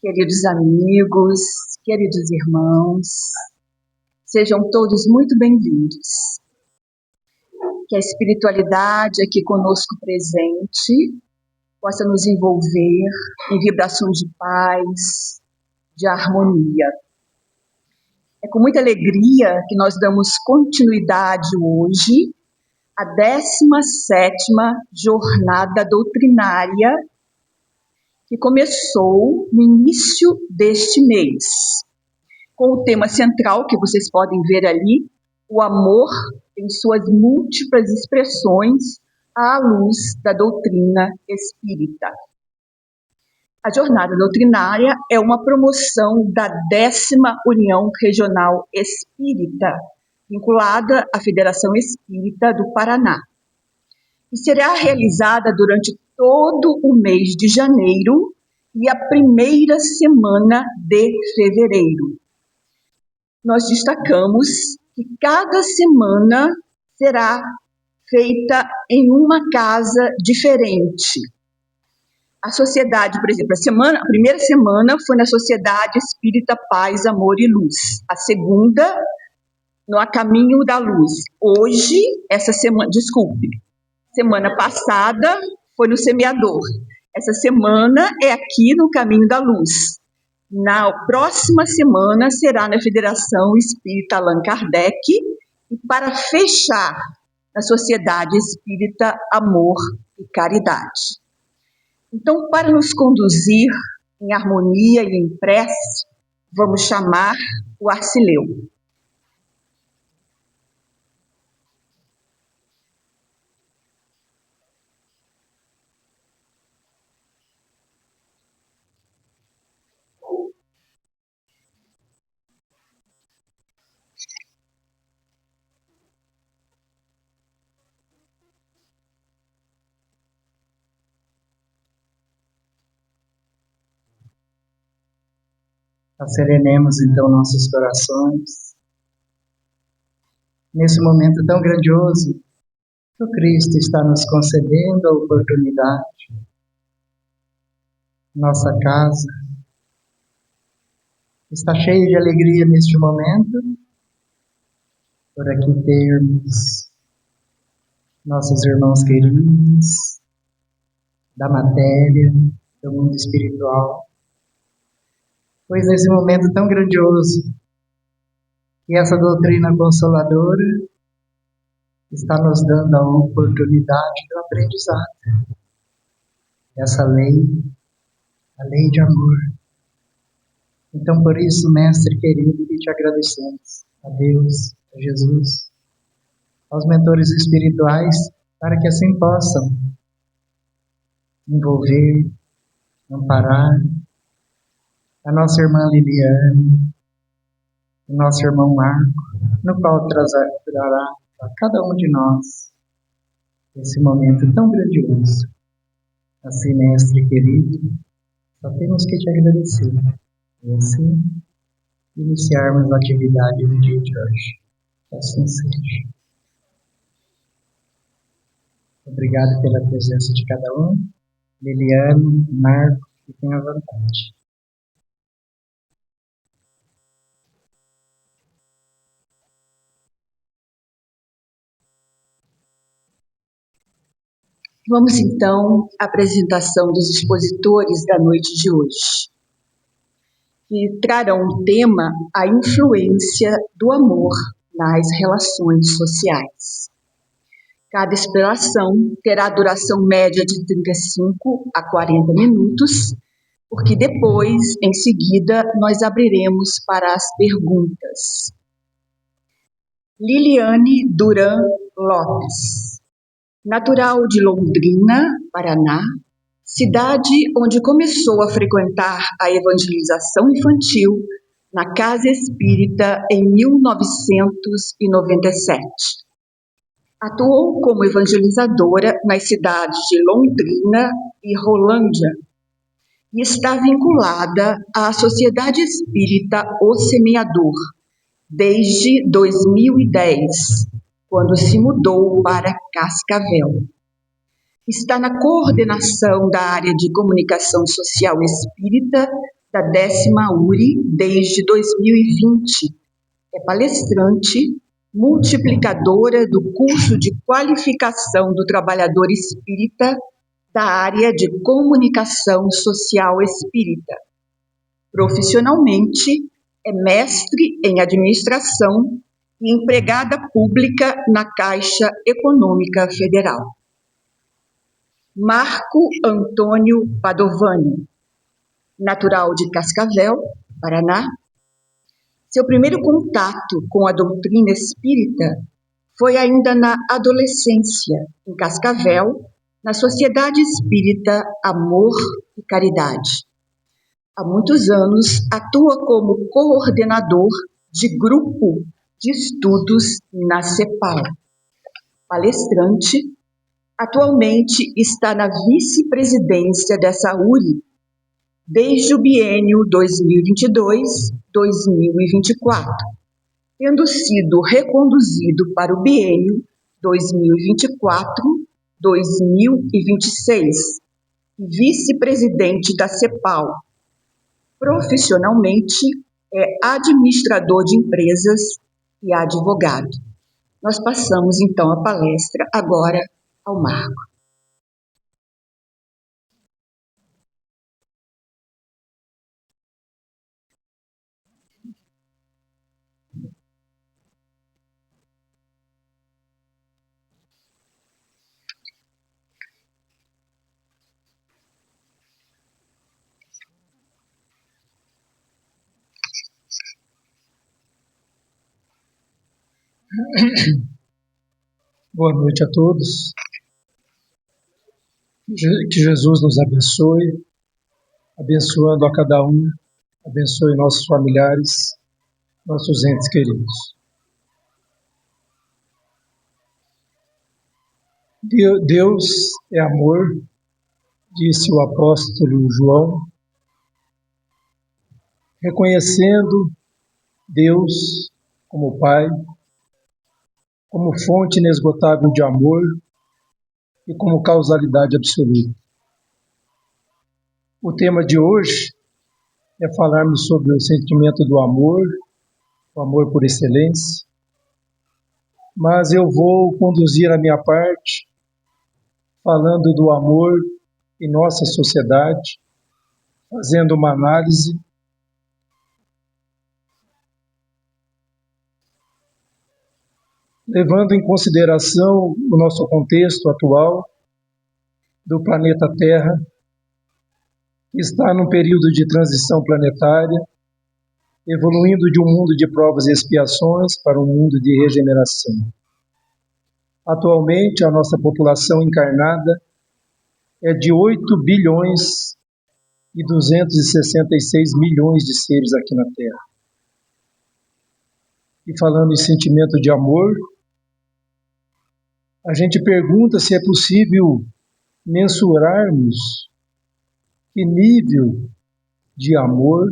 Queridos amigos, queridos irmãos, sejam todos muito bem-vindos. Que a espiritualidade aqui conosco presente possa nos envolver em vibrações de paz, de harmonia. É com muita alegria que nós damos continuidade hoje à 17ª jornada doutrinária que começou no início deste mês, com o tema central que vocês podem ver ali, o amor em suas múltiplas expressões à luz da doutrina espírita. A jornada doutrinária é uma promoção da 10ª União Regional Espírita, vinculada à Federação Espírita do Paraná, e será realizada durante todo o mês de janeiro e a primeira semana de fevereiro. Nós destacamos que cada semana será feita em uma casa diferente. A sociedade, por exemplo, a primeira semana foi na Sociedade Espírita Paz, Amor e Luz. A segunda, no A Caminho da Luz. Hoje, semana passada foi no Semeador. Essa semana é aqui no Caminho da Luz. Na próxima semana será na Federação Espírita Allan Kardec e para fechar na Sociedade Espírita Amor e Caridade. Então, para nos conduzir em harmonia e em prece, vamos chamar o Arcileu. Serenemos então nossos corações nesse momento tão grandioso que o Cristo está nos concedendo a oportunidade. Nossa casa está cheia de alegria neste momento, por aqui termos nossos irmãos queridos da matéria, do mundo espiritual. Pois nesse momento tão grandioso, que essa doutrina consoladora está nos dando a oportunidade do aprendizado. Essa lei, a lei de amor. Então, por isso, Mestre querido, que te agradecemos, a Deus, a Jesus, aos mentores espirituais, para que assim possam envolver, amparar, a nossa irmã Liliane, o nosso irmão Marco, no qual trará a cada um de nós esse momento tão grandioso. Assim, Mestre querido, só temos que te agradecer. E assim, iniciarmos a atividade do dia de hoje. Que assim seja. Obrigado pela presença de cada um. Liliane, Marco, fiquem à vontade. Vamos então à apresentação dos expositores da noite de hoje, que trarão o tema a influência do amor nas relações sociais. Cada explanação terá duração média de 35 a 40 minutos, porque depois, em seguida, nós abriremos para as perguntas. Liliane Duran Lopes. Natural de Londrina, Paraná, cidade onde começou a frequentar a evangelização infantil na Casa Espírita em 1997. Atuou como evangelizadora nas cidades de Londrina e Rolândia e está vinculada à Sociedade Espírita O Semeador desde 2010, quando se mudou para Cascavel. Está na coordenação da área de comunicação social espírita da 10ª URI desde 2020. É palestrante, multiplicadora do curso de qualificação do trabalhador espírita da área de comunicação social espírita. Profissionalmente, é mestre em administração e empregada pública na Caixa Econômica Federal. Marco Antônio Padovani, natural de Cascavel, Paraná. Seu primeiro contato com a doutrina espírita foi ainda na adolescência, em Cascavel, na Sociedade Espírita Amor e Caridade. Há muitos anos atua como coordenador de grupo de estudos na CEPAL. Palestrante, atualmente está na vice-presidência dessa URI desde o biênio 2022-2024, tendo sido reconduzido para o biênio 2024-2026, vice-presidente da CEPAL. Profissionalmente, é administrador de empresas e advogado. Nós passamos, então, a palestra agora ao Marco. Boa noite a todos. Que Jesus nos abençoe, abençoando a cada um, abençoe nossos familiares, nossos entes queridos. Deus é amor, disse o apóstolo João, reconhecendo Deus como Pai, como fonte inesgotável de amor e como causalidade absoluta. O tema de hoje é falarmos sobre o sentimento do amor, o amor por excelência, mas eu vou conduzir a minha parte falando do amor em nossa sociedade, fazendo uma análise levando em consideração o nosso contexto atual do planeta Terra, que está num período de transição planetária, evoluindo de um mundo de provas e expiações para um mundo de regeneração. Atualmente, a nossa população encarnada é de 8 bilhões e 266 milhões de seres aqui na Terra. E falando em sentimento de amor, a gente pergunta se é possível mensurarmos que nível de amor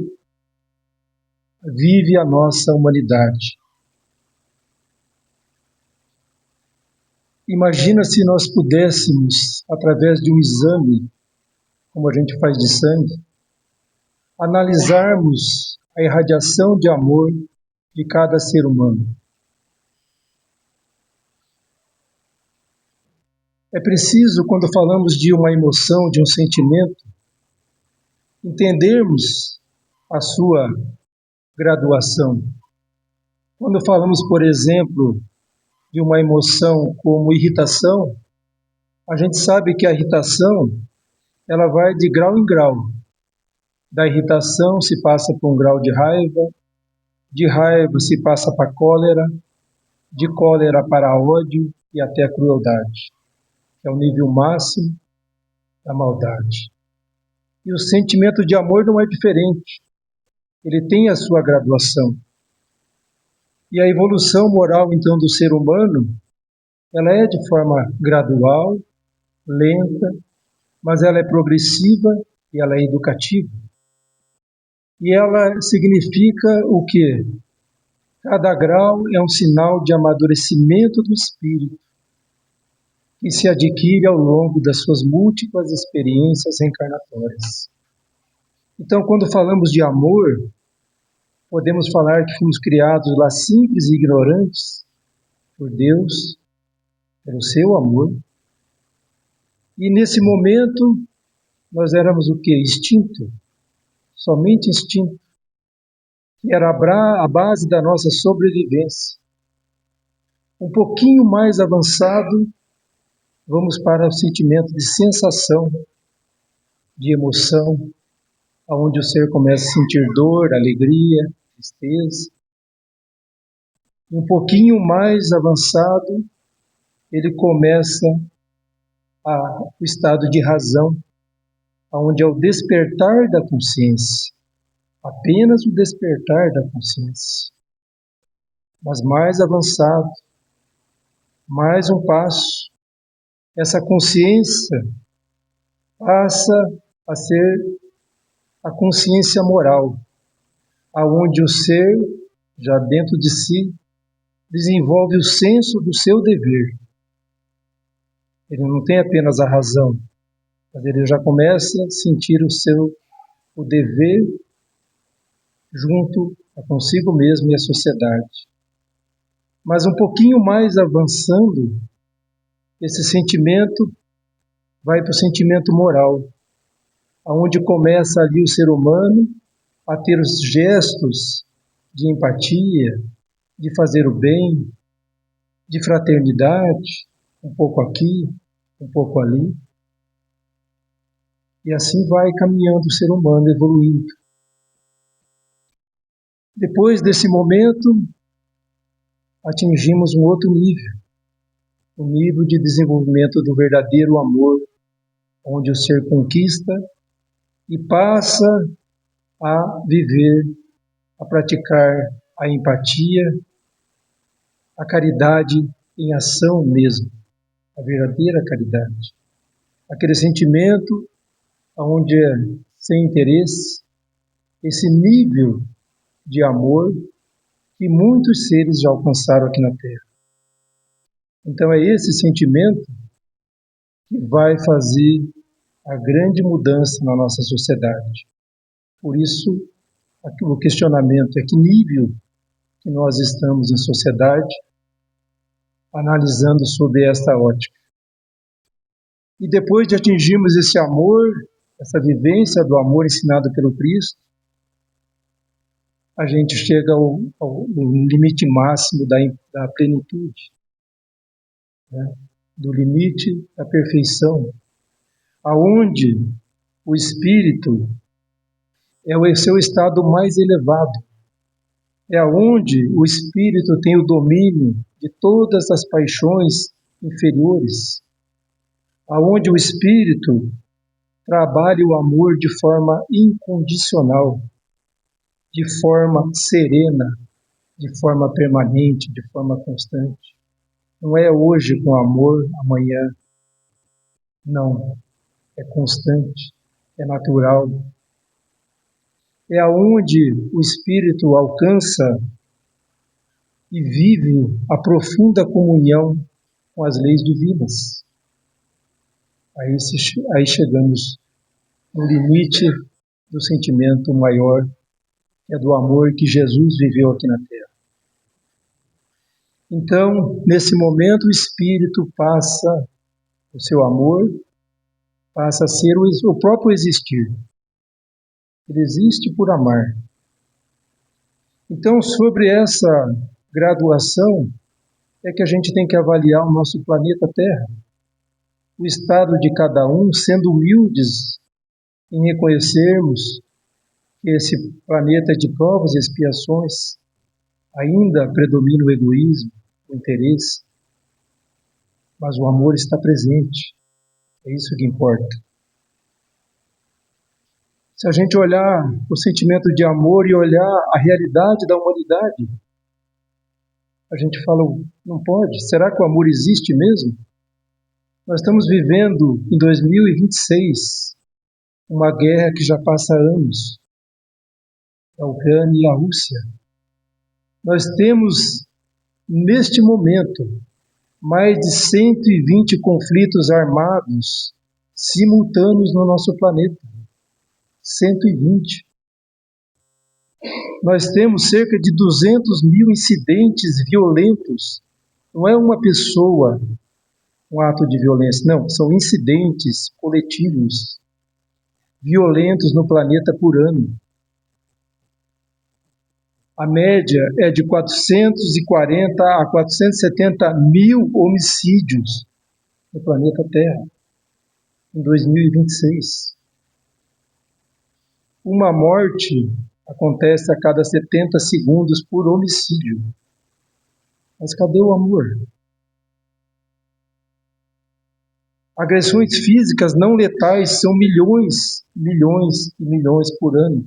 vive a nossa humanidade. Imagina se nós pudéssemos, através de um exame, como a gente faz de sangue, analisarmos a irradiação de amor de cada ser humano. É preciso, quando falamos de uma emoção, de um sentimento, entendermos a sua graduação. Quando falamos, por exemplo, de uma emoção como irritação, a gente sabe que a irritação ela vai de grau em grau. Da irritação se passa por um grau de raiva se passa para cólera, de cólera para ódio e até a crueldade, que é o nível máximo da maldade. E o sentimento de amor não é diferente. Ele tem a sua graduação. E a evolução moral, então, do ser humano, ela é de forma gradual, lenta, mas ela é progressiva e ela é educativa. E ela significa o quê? Cada grau é um sinal de amadurecimento do espírito, que se adquire ao longo das suas múltiplas experiências reencarnatórias. Então, quando falamos de amor, podemos falar que fomos criados lá simples e ignorantes por Deus, pelo seu amor. E nesse momento, nós éramos o quê? Instinto, somente instinto, que era a base da nossa sobrevivência. Um pouquinho mais avançado, vamos para o sentimento de sensação, de emoção, onde o ser começa a sentir dor, alegria, tristeza. Um pouquinho mais avançado, ele começa o estado de razão, onde é o despertar da consciência, apenas o despertar da consciência. Mas mais avançado, mais um passo, essa consciência passa a ser a consciência moral, aonde o ser, já dentro de si, desenvolve o senso do seu dever. Ele não tem apenas a razão, mas ele já começa a sentir o dever junto a consigo mesmo e a sociedade. Mas um pouquinho mais avançando, esse sentimento vai para o sentimento moral, onde começa ali o ser humano a ter os gestos de empatia, de fazer o bem, de fraternidade, um pouco aqui, um pouco ali. E assim vai caminhando o ser humano, evoluindo. Depois desse momento, atingimos um outro nível, o nível de desenvolvimento do verdadeiro amor, onde o ser conquista e passa a viver, a praticar a empatia, a caridade em ação mesmo, a verdadeira caridade. Aquele sentimento onde é sem interesse, esse nível de amor que muitos seres já alcançaram aqui na Terra. Então é esse sentimento que vai fazer a grande mudança na nossa sociedade. Por isso, o questionamento é que nível que nós estamos em sociedade, analisando sob esta ótica. E depois de atingirmos esse amor, essa vivência do amor ensinado pelo Cristo, a gente chega ao limite máximo da plenitude, né? Do limite da perfeição, aonde o espírito é o seu estado mais elevado, é aonde o espírito tem o domínio de todas as paixões inferiores, aonde o espírito trabalha o amor de forma incondicional, de forma serena, de forma permanente, de forma constante. Não é hoje com amor, amanhã. Não. É constante, é natural. É aonde o espírito alcança e vive a profunda comunhão com as leis divinas. Aí chegamos no limite do sentimento maior, que é do amor que Jesus viveu aqui na Terra. Então, nesse momento, o espírito passa, o seu amor, passa a ser o próprio existir. Ele existe por amar. Então, sobre essa graduação, é que a gente tem que avaliar o nosso planeta Terra. O estado de cada um, sendo humildes em reconhecermos que esse planeta é de provas e expiações, ainda predomina o egoísmo, o interesse, mas o amor está presente. É isso que importa. Se a gente olhar o sentimento de amor e olhar a realidade da humanidade, a gente fala, não pode, será que o amor existe mesmo? Nós estamos vivendo em 2026 uma guerra que já passa anos, a Ucrânia e a Rússia. Nós temos, neste momento, mais de 120 conflitos armados simultâneos no nosso planeta. 120. Nós temos cerca de 200 mil incidentes violentos. Não é uma pessoa, um ato de violência, não, são incidentes coletivos violentos no planeta por ano. A média é de 440 a 470 mil homicídios no planeta Terra em 2026. Uma morte acontece a cada 70 segundos por homicídio. Mas cadê o amor? Agressões físicas não letais são milhões, milhões e milhões por ano.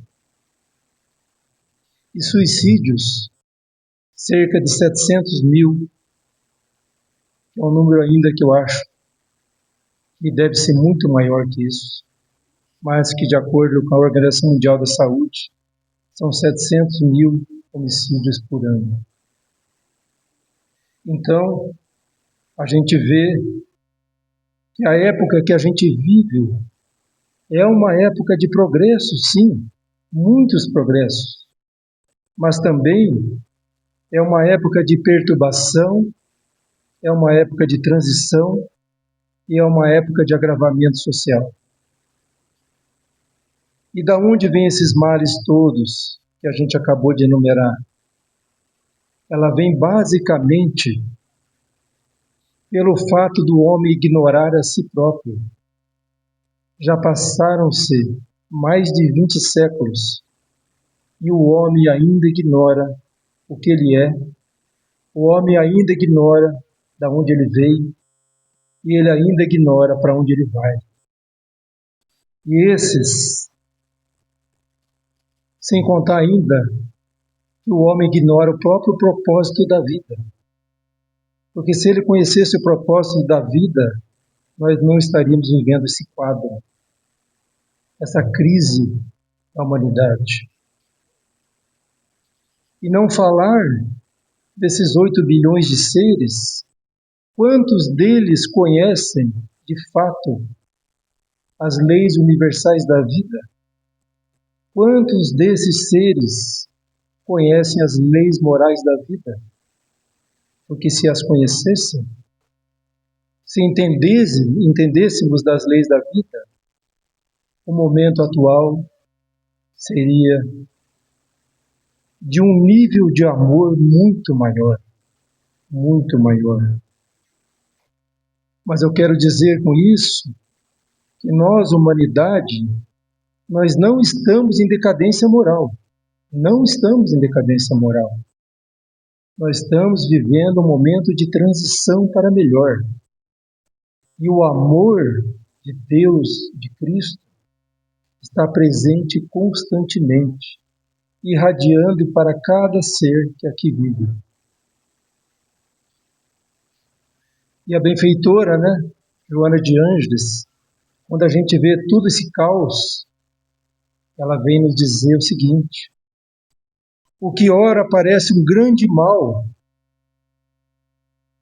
E suicídios, cerca de 700 mil. É um número ainda que eu acho que deve ser muito maior que isso. Mas que, de acordo com a Organização Mundial da Saúde, são 700 mil homicídios por ano. Então, a gente vê que a época que a gente vive é uma época de progresso, sim, muitos progressos, mas também é uma época de perturbação, é uma época de transição e é uma época de agravamento social. E da onde vêm esses males todos que a gente acabou de enumerar? Ela vem basicamente pelo fato do homem ignorar a si próprio. Já passaram-se mais de 20 séculos e o homem ainda ignora o que ele é, o homem ainda ignora de onde ele veio e ele ainda ignora para onde ele vai. E esses, sem contar ainda que o homem ignora o próprio propósito da vida. Porque se ele conhecesse o propósito da vida, nós não estaríamos vivendo esse quadro, essa crise da humanidade. E não falar desses 8 bilhões de seres, quantos deles conhecem, de fato, as leis universais da vida? Quantos desses seres conhecem as leis morais da vida? Porque se as conhecessem, se entendêssemos das leis da vida, o momento atual seria de um nível de amor muito maior, muito maior. Mas eu quero dizer com isso que nós, humanidade, nós não estamos em decadência moral. Não estamos em decadência moral. Nós estamos vivendo um momento de transição para melhor. E o amor de Deus, de Cristo, está presente constantemente, irradiando para cada ser que aqui vive. E a benfeitora, Joana de Ângeles, quando a gente vê todo esse caos, ela vem nos dizer o seguinte: o que ora parece um grande mal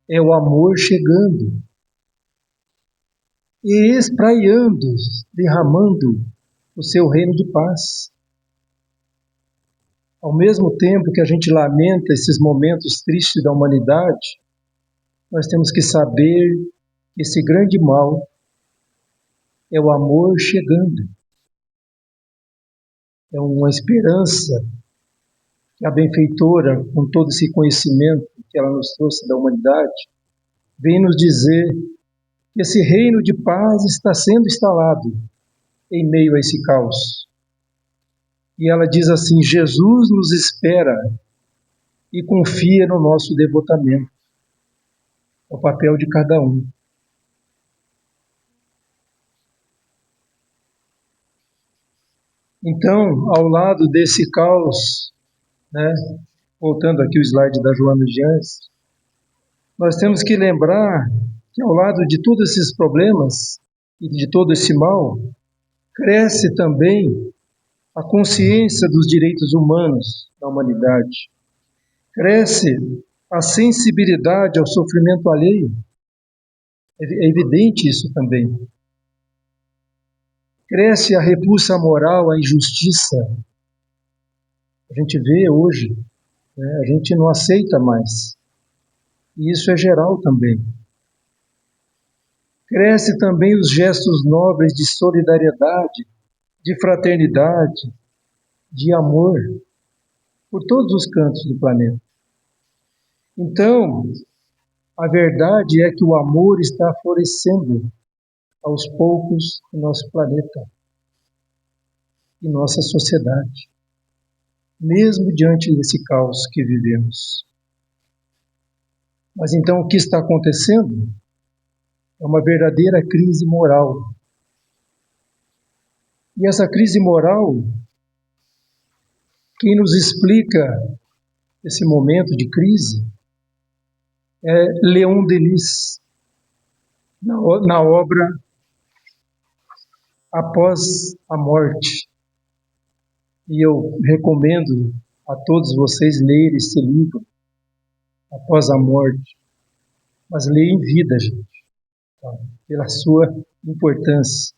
é o amor chegando e espraiando, derramando o seu reino de paz. Ao mesmo tempo que a gente lamenta esses momentos tristes da humanidade, nós temos que saber que esse grande mal é o amor chegando. É uma esperança que a benfeitora, com todo esse conhecimento que ela nos trouxe da humanidade, vem nos dizer que esse reino de paz está sendo instalado em meio a esse caos. E ela diz assim: Jesus nos espera e confia no nosso devotamento. É o papel de cada um. Então, ao lado desse caos, voltando aqui o slide da Joana de Ângeles, nós temos que lembrar que ao lado de todos esses problemas e de todo esse mal, cresce também a consciência dos direitos humanos da humanidade. Cresce a sensibilidade ao sofrimento alheio. É evidente isso também. Cresce a repulsa moral, a injustiça. A gente vê hoje, né? A gente não aceita mais. E isso é geral também. Cresce também os gestos nobres de solidariedade, de fraternidade, de amor, por todos os cantos do planeta. Então, a verdade é que o amor está florescendo aos poucos no nosso planeta, em nossa sociedade, mesmo diante desse caos que vivemos. Mas então o que está acontecendo é uma verdadeira crise moral. E essa crise moral, quem nos explica esse momento de crise é Leon Denis, na obra Após a Morte. E eu recomendo a todos vocês lerem esse livro, Após a Morte. Mas leia em vida, gente, tá? Pela sua importância.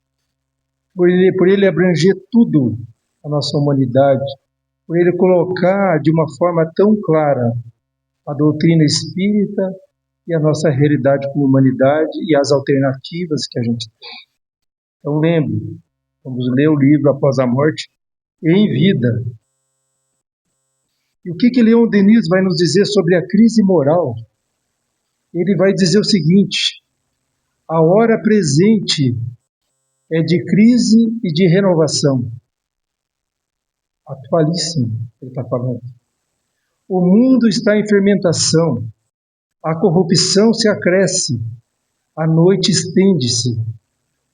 Por ele abranger tudo a nossa humanidade, por ele colocar de uma forma tão clara a doutrina espírita e a nossa realidade como humanidade e as alternativas que a gente tem. Então lembre, vamos ler o livro Após a Morte em vida. E o que Leon Denis vai nos dizer sobre a crise moral? Ele vai dizer o seguinte: a hora presente é de crise e de renovação. Atualíssimo, ele está falando. O mundo está em fermentação, a corrupção se acresce, a noite estende-se,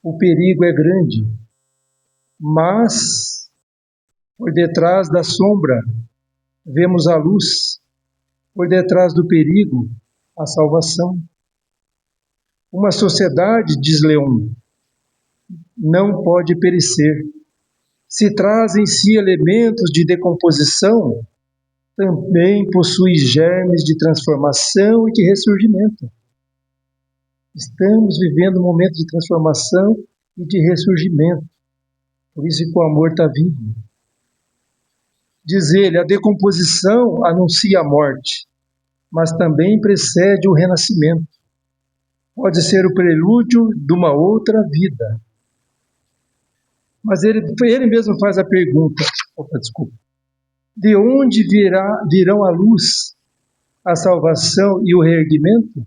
o perigo é grande. Mas, por detrás da sombra, vemos a luz, por detrás do perigo, a salvação. Uma sociedade, diz Leon, não pode perecer. Se traz em si elementos de decomposição, também possui germes de transformação e de ressurgimento. Estamos vivendo um momento de transformação e de ressurgimento. Por isso que o amor está vivo. Diz ele, a decomposição anuncia a morte, mas também precede o renascimento. Pode ser o prelúdio de uma outra vida. Mas ele mesmo faz a pergunta, de onde virão a luz, a salvação e o reerguimento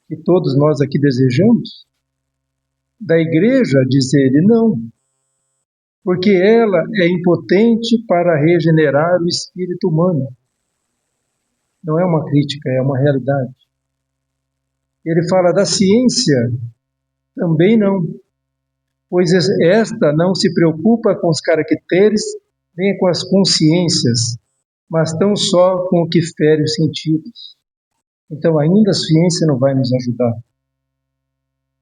que todos nós aqui desejamos? Da igreja, diz ele, não. Porque ela é impotente para regenerar o espírito humano. Não é uma crítica, é uma realidade. Ele fala da ciência, também não. Pois esta não se preocupa com os caracteres nem com as consciências, mas tão só com o que fere os sentidos. Então ainda a ciência não vai nos ajudar.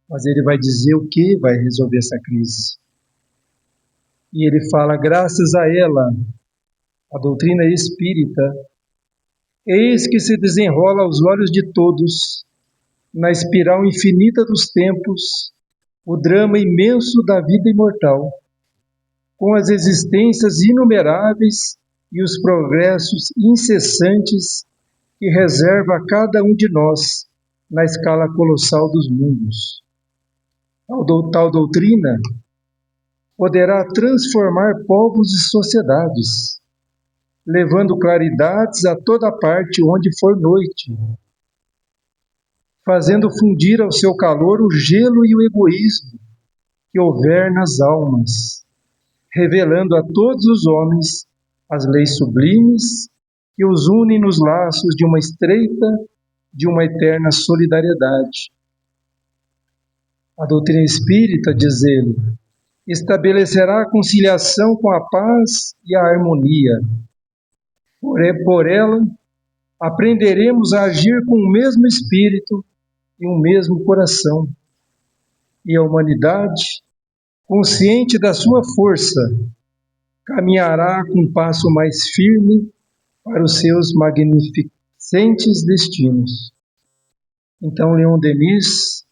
Mas ele vai dizer o que vai resolver essa crise. E ele fala, graças a ela, a doutrina espírita, eis que se desenrola aos olhos de todos, na espiral infinita dos tempos, o drama imenso da vida imortal, com as existências inumeráveis e os progressos incessantes que reserva a cada um de nós na escala colossal dos mundos. Tal doutrina poderá transformar povos e sociedades, levando claridades a toda parte onde for noite, fazendo fundir ao seu calor o gelo e o egoísmo que houver nas almas, revelando a todos os homens as leis sublimes que os unem nos laços de uma estreita, de uma eterna solidariedade. A doutrina espírita, diz ele, estabelecerá a conciliação com a paz e a harmonia. Por ela, aprenderemos a agir com o mesmo espírito e o mesmo coração. E a humanidade, consciente da sua força, caminhará com um passo mais firme para os seus magnificentes destinos. Então, Leon Denis,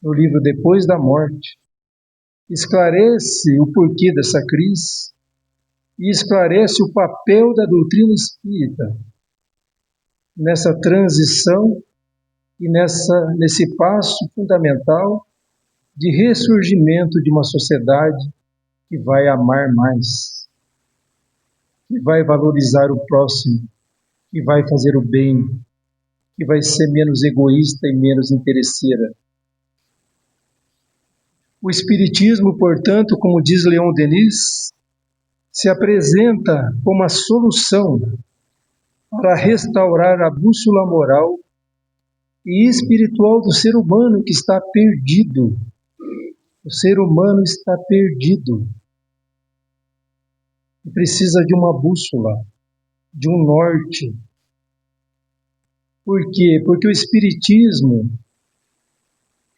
no livro Depois da Morte, esclarece o porquê dessa crise e esclarece o papel da doutrina espírita nessa transição e nesse passo fundamental de ressurgimento de uma sociedade que vai amar mais, que vai valorizar o próximo, que vai fazer o bem, que vai ser menos egoísta e menos interesseira. O Espiritismo, portanto, como diz Leon Denis, se apresenta como a solução para restaurar a bússola moral e espiritual do ser humano que está perdido. O ser humano está perdido e precisa de uma bússola, de um norte. Por quê? Porque o Espiritismo,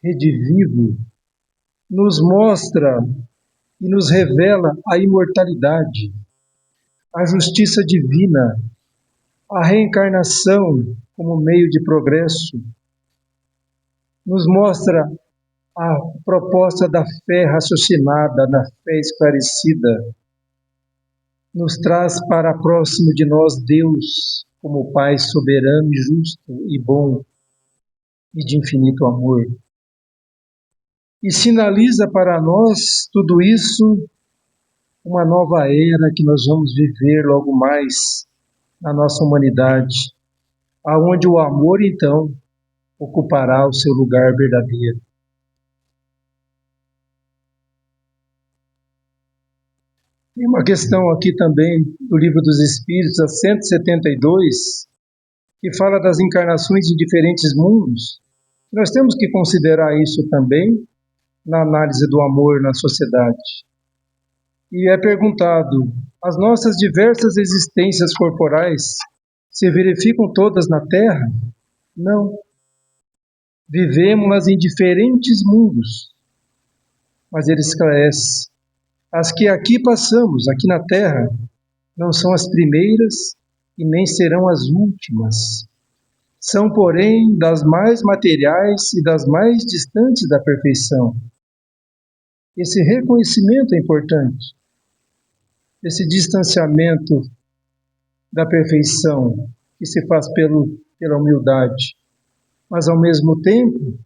redivivo, nos mostra e nos revela a imortalidade, a justiça divina, a reencarnação como meio de progresso, nos mostra a proposta da fé raciocinada, da fé esclarecida, nos traz para próximo de nós Deus como Pai soberano e justo e bom e de infinito amor. E sinaliza para nós tudo isso uma nova era que nós vamos viver logo mais na nossa humanidade, aonde o amor, então, ocupará o seu lugar verdadeiro. Tem uma questão aqui também do Livro dos Espíritos, a 172, que fala das encarnações de diferentes mundos. Nós temos que considerar isso também na análise do amor na sociedade. E é perguntado, as nossas diversas existências corporais se verificam todas na Terra? Não. Vivemos em diferentes mundos. Mas ele esclarece, as que aqui passamos, aqui na Terra, não são as primeiras e nem serão as últimas. São, porém, das mais materiais e das mais distantes da perfeição. Esse reconhecimento é importante. Esse distanciamento da perfeição que se faz pela humildade. Mas, ao mesmo tempo,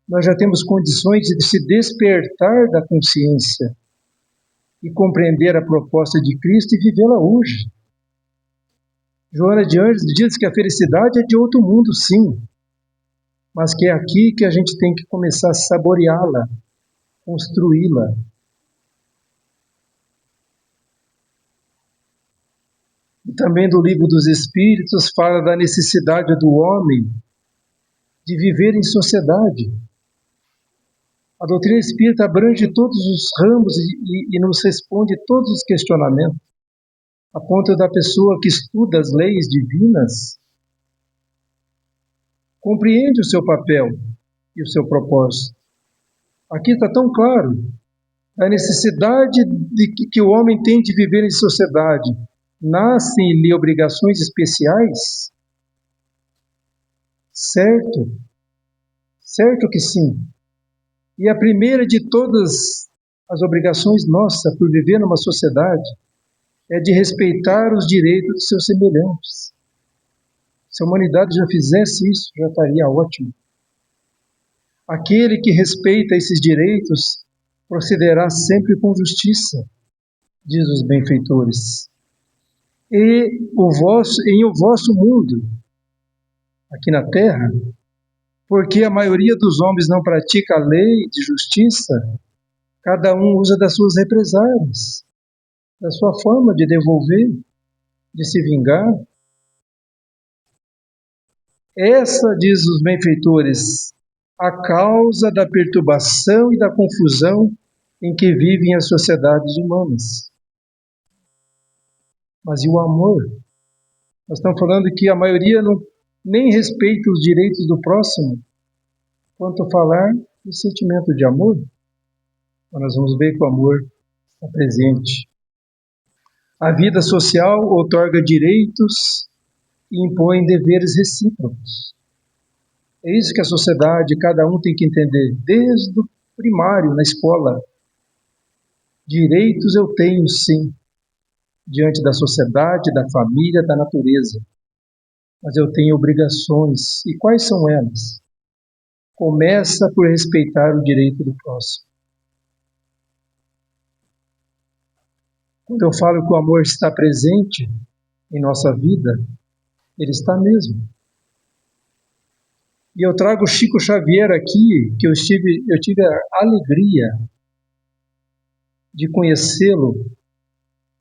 nós já temos condições de se despertar da consciência e compreender a proposta de Cristo e vivê-la hoje. Joana de Ângeles diz que a felicidade é de outro mundo, sim, mas que é aqui que a gente tem que começar a saboreá-la, construí-la. E também do Livro dos Espíritos fala da necessidade do homem de viver em sociedade. A doutrina espírita abrange todos os ramos e nos responde todos os questionamentos, a ponto da pessoa que estuda as leis divinas compreende o seu papel e o seu propósito. Aqui está tão claro a necessidade de que o homem tem de viver em sociedade. Nascem-lhe obrigações especiais? Certo que sim. E a primeira de todas as obrigações nossas por viver numa sociedade é de respeitar os direitos dos seus semelhantes. Se a humanidade já fizesse isso, já estaria ótimo. Aquele que respeita esses direitos procederá sempre com justiça, diz os benfeitores. E em o vosso mundo, aqui na Terra, porque a maioria dos homens não pratica a lei de justiça, cada um usa das suas represálias, da sua forma de devolver, de se vingar. Essa, diz os benfeitores, a causa da perturbação e da confusão em que vivem as sociedades humanas. Mas e o amor? Nós estamos falando que a maioria nem respeita os direitos do próximo, quanto falar do sentimento de amor. Então nós vamos ver que o amor está presente. A vida social outorga direitos e impõe deveres recíprocos. É isso que a sociedade, cada um tem que entender, desde o primário, na escola. Direitos eu tenho, sim, diante da sociedade, da família, da natureza. Mas eu tenho obrigações. E quais são elas? Começa por respeitar o direito do próximo. Quando eu falo que o amor está presente em nossa vida, ele está mesmo. E eu trago Chico Xavier aqui, que eu tive a alegria de conhecê-lo,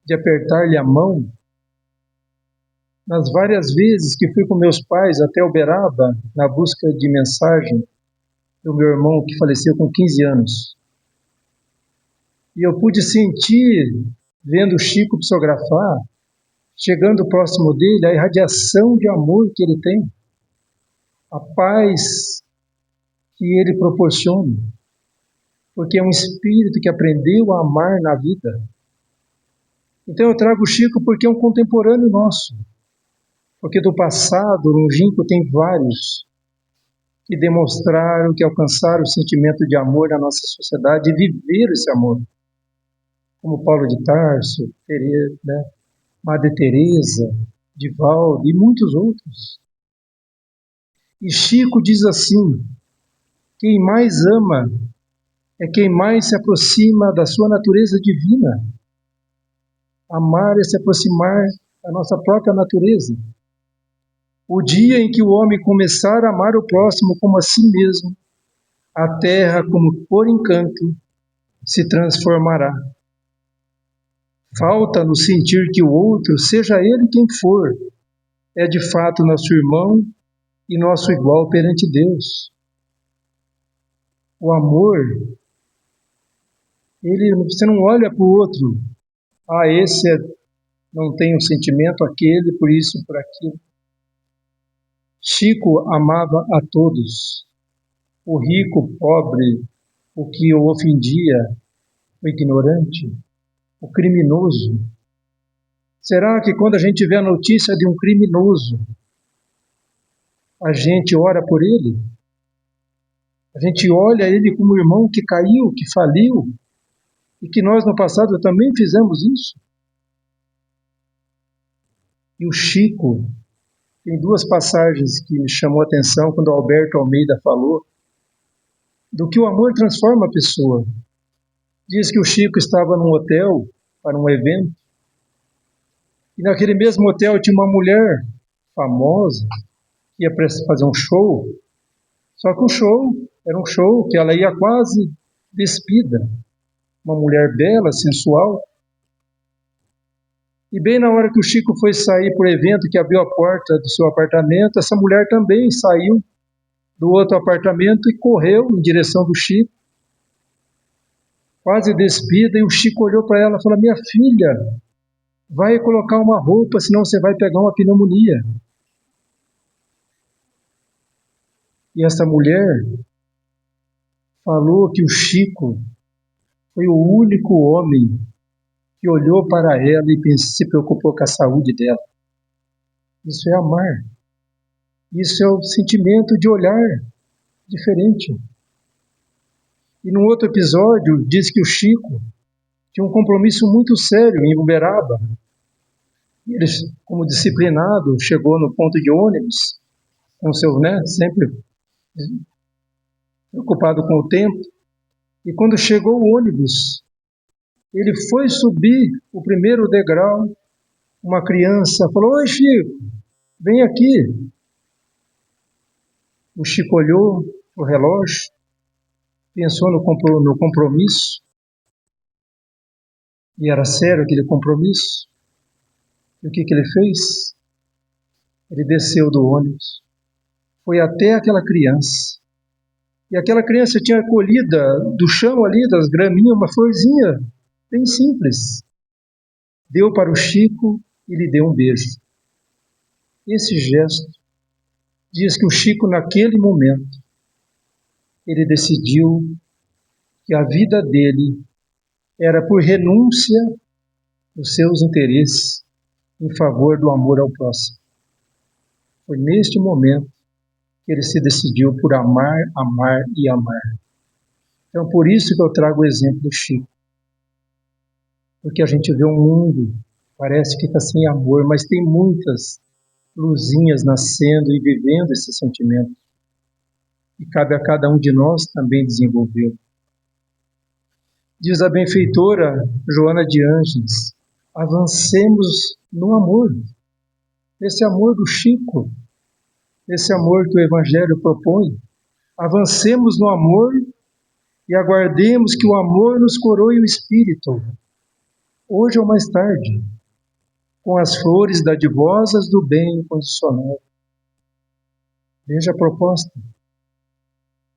de apertar-lhe a mão, nas várias vezes que fui com meus pais até Uberaba, na busca de mensagem do meu irmão que faleceu com 15 anos. E eu pude sentir, vendo o Chico psicografar, chegando próximo dele, a irradiação de amor que ele tem, a paz que ele proporciona, porque é um espírito que aprendeu a amar na vida. Então eu trago o Chico porque é um contemporâneo nosso, porque do passado longínquo tem vários que demonstraram, que alcançaram o sentimento de amor na nossa sociedade e viveram esse amor, como Paulo de Tarso, Teresa, né? Madre Teresa, Divaldo e muitos outros. E Chico diz assim: quem mais ama é quem mais se aproxima da sua natureza divina. Amar é se aproximar da nossa própria natureza. O dia em que o homem começar a amar o próximo como a si mesmo, a terra, como por encanto, se transformará. Falta-nos sentir que o outro, seja ele quem for, é de fato nosso irmão e nosso igual perante Deus. O amor, você não olha para o outro, esse não tem um sentimento, aquele, por isso, por aquilo. Chico amava a todos, o rico, o pobre, o que o ofendia, o ignorante, o criminoso. Será que quando a gente tiver a notícia de um criminoso, a gente ora por ele? A gente olha ele como irmão que caiu, que faliu, e que nós no passado também fizemos isso? E o Chico, tem duas passagens que me chamou a atenção quando o Alberto Almeida falou do que o amor transforma a pessoa. Diz que o Chico estava num hotel para um evento, e naquele mesmo hotel tinha uma mulher famosa que ia fazer um show, só que o show era um show que ela ia quase despida, uma mulher bela, sensual. E bem na hora que o Chico foi sair para o evento, que abriu a porta do seu apartamento, essa mulher também saiu do outro apartamento e correu em direção do Chico, quase despida, e o Chico olhou para ela e falou: minha filha, vai colocar uma roupa, senão você vai pegar uma pneumonia. E essa mulher falou que o Chico foi o único homem que olhou para ela e se preocupou com a saúde dela. Isso é amar. Isso é o sentimento de olhar diferente. E num outro episódio, diz que o Chico tinha um compromisso muito sério em Uberaba. Ele, como disciplinado, chegou no ponto de ônibus, com seu, sempre preocupado com o tempo. E quando chegou o ônibus, ele foi subir o primeiro degrau, uma criança falou: oi, Chico, vem aqui. O Chico olhou o relógio, pensou no compromisso, e era sério aquele compromisso. E o que ele fez? Ele desceu do ônibus, foi até aquela criança, e aquela criança tinha colhida do chão ali, das graminhas, uma florzinha bem simples. Deu para o Chico e lhe deu um beijo. Esse gesto diz que o Chico, naquele momento, ele decidiu que a vida dele era por renúncia dos seus interesses em favor do amor ao próximo. Foi neste momento que ele se decidiu por amar, amar e amar. Então, por isso que eu trago o exemplo do Chico. porque a gente vê um mundo, parece que está sem amor, mas tem muitas luzinhas nascendo e vivendo esse sentimento. E cabe a cada um de nós também desenvolver. Diz a benfeitora Joana de Ângeles, avancemos no amor. Esse amor do Chico, esse amor que o Evangelho propõe. Avancemos no amor e aguardemos que o amor nos coroe o espírito, hoje ou mais tarde, com as flores dadivosas do bem incondicional. Veja a proposta.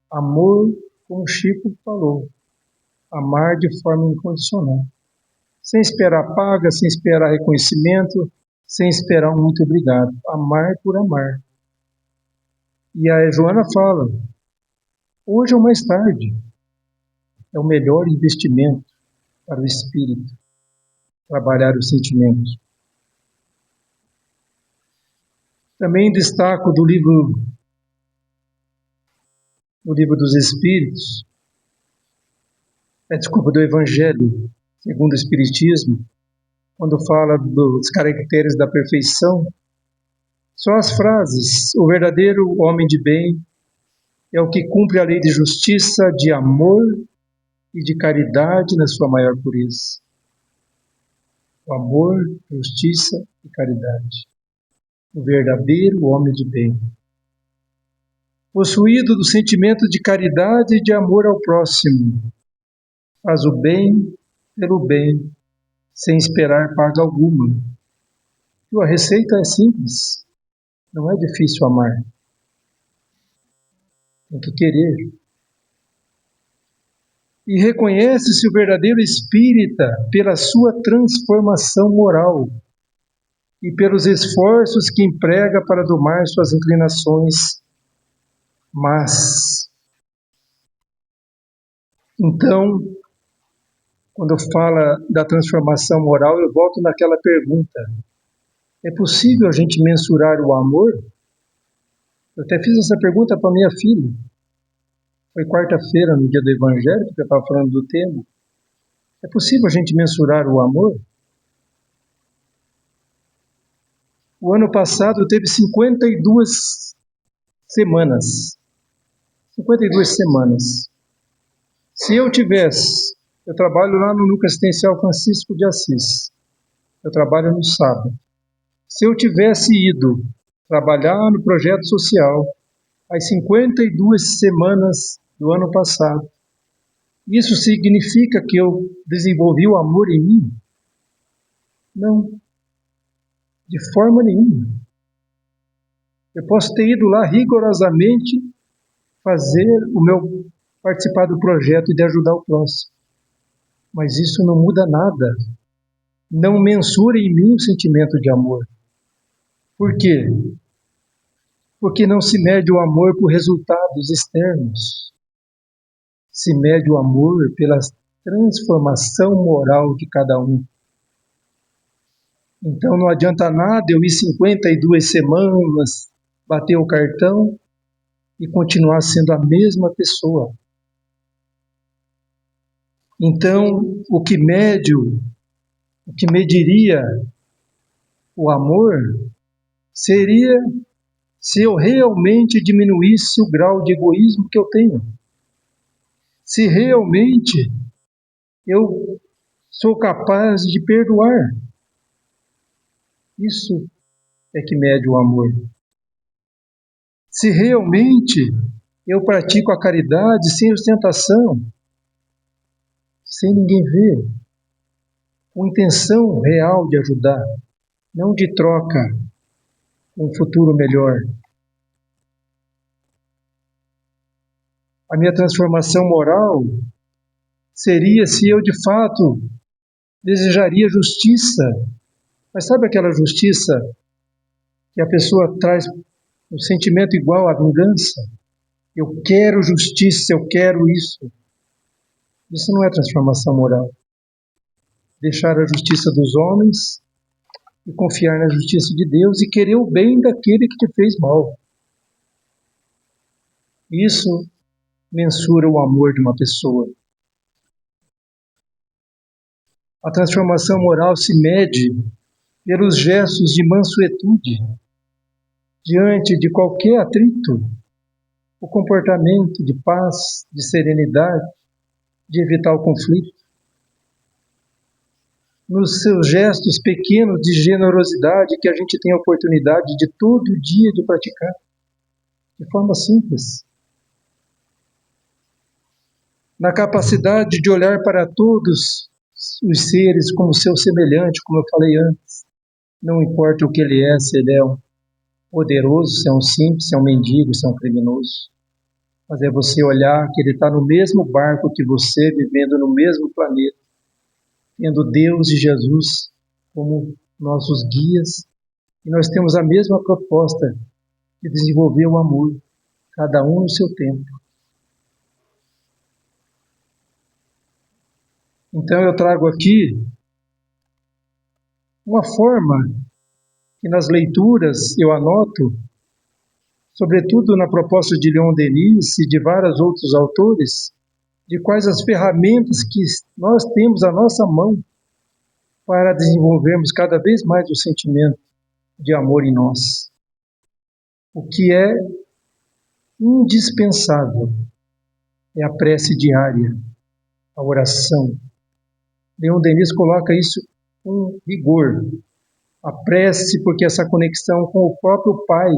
Amor, como Chico falou, amar de forma incondicional, sem esperar paga, sem esperar reconhecimento, sem esperar um muito obrigado. Amar por amar. E a Joana fala, hoje ou mais tarde, é o melhor investimento para o espírito, trabalhar os sentimentos. Também destaco do livro dos Espíritos, do Evangelho segundo o Espiritismo, quando fala dos caracteres da perfeição, só as frases: o verdadeiro homem de bem é o que cumpre a lei de justiça, de amor e de caridade na sua maior pureza. O amor, justiça e caridade. O verdadeiro homem de bem. Possuído do sentimento de caridade e de amor ao próximo, faz o bem pelo bem, sem esperar paga alguma. E a receita é simples, não é difícil amar. Tem que querer. E reconhece-se o verdadeiro espírita pela sua transformação moral e pelos esforços que emprega para domar suas inclinações más. Então, quando fala da transformação moral, eu volto naquela pergunta. É possível a gente mensurar o amor? Eu até fiz essa pergunta para minha filha. Foi quarta-feira, no dia do Evangelho, porque eu estava falando do tema. É possível a gente mensurar o amor? O ano passado teve 52 semanas. 52 semanas. Se eu trabalho lá no Núcleo Assistencial Francisco de Assis. Eu trabalho no sábado. Se eu tivesse ido trabalhar no projeto social as 52 semanas do ano passado, isso significa que eu desenvolvi o amor em mim? Não, de forma nenhuma. Eu posso ter ido lá rigorosamente participar do projeto e de ajudar o próximo. Mas isso não muda nada. Não mensura em mim o sentimento de amor. Por quê? Porque não se mede o amor por resultados externos. Se mede o amor pela transformação moral de cada um. Então não adianta nada eu ir 52 semanas, bater o cartão e continuar sendo a mesma pessoa. Então, o que mediria o amor seria se eu realmente diminuísse o grau de egoísmo que eu tenho. Se realmente eu sou capaz de perdoar. Isso é que mede o amor. Se realmente eu pratico a caridade sem ostentação, sem ninguém ver, com intenção real de ajudar, não de troca, um futuro melhor. A minha transformação moral seria se eu de fato desejaria justiça. Mas sabe aquela justiça que a pessoa traz um sentimento igual à vingança? Eu quero justiça, eu quero isso. Isso não é transformação moral. Deixar a justiça dos homens e confiar na justiça de Deus e querer o bem daquele que te fez mal. Isso mensura o amor de uma pessoa. A transformação moral se mede pelos gestos de mansuetude diante de qualquer atrito, o comportamento de paz, de serenidade, de evitar o conflito. Nos seus gestos pequenos de generosidade que a gente tem a oportunidade de todo dia de praticar, de forma simples. Na capacidade de olhar para todos os seres como seu semelhante, como eu falei antes. Não importa o que ele é, se ele é um poderoso, se é um simples, se é um mendigo, se é um criminoso. Mas é você olhar que ele está no mesmo barco que você, vivendo no mesmo planeta, tendo Deus e Jesus como nossos guias, e nós temos a mesma proposta de desenvolver o amor, cada um no seu tempo. Então eu trago aqui uma forma que nas leituras eu anoto, sobretudo na proposta de Leon Denis e de vários outros autores, de quais as ferramentas que nós temos à nossa mão para desenvolvermos cada vez mais o sentimento de amor em nós. O que é indispensável é a prece diária, a oração. Leon Denis coloca isso com rigor. A prece, porque essa conexão com o próprio Pai,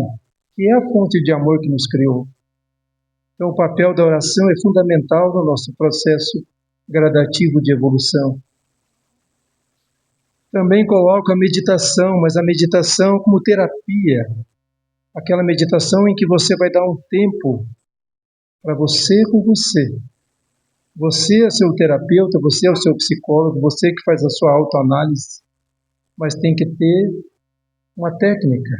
que é a fonte de amor que nos criou. Então, o papel da oração é fundamental no nosso processo gradativo de evolução. Também coloco a meditação, mas a meditação como terapia. Aquela meditação em que você vai dar um tempo para você com você. Você é seu terapeuta, você é o seu psicólogo, você que faz a sua autoanálise, mas tem que ter uma técnica.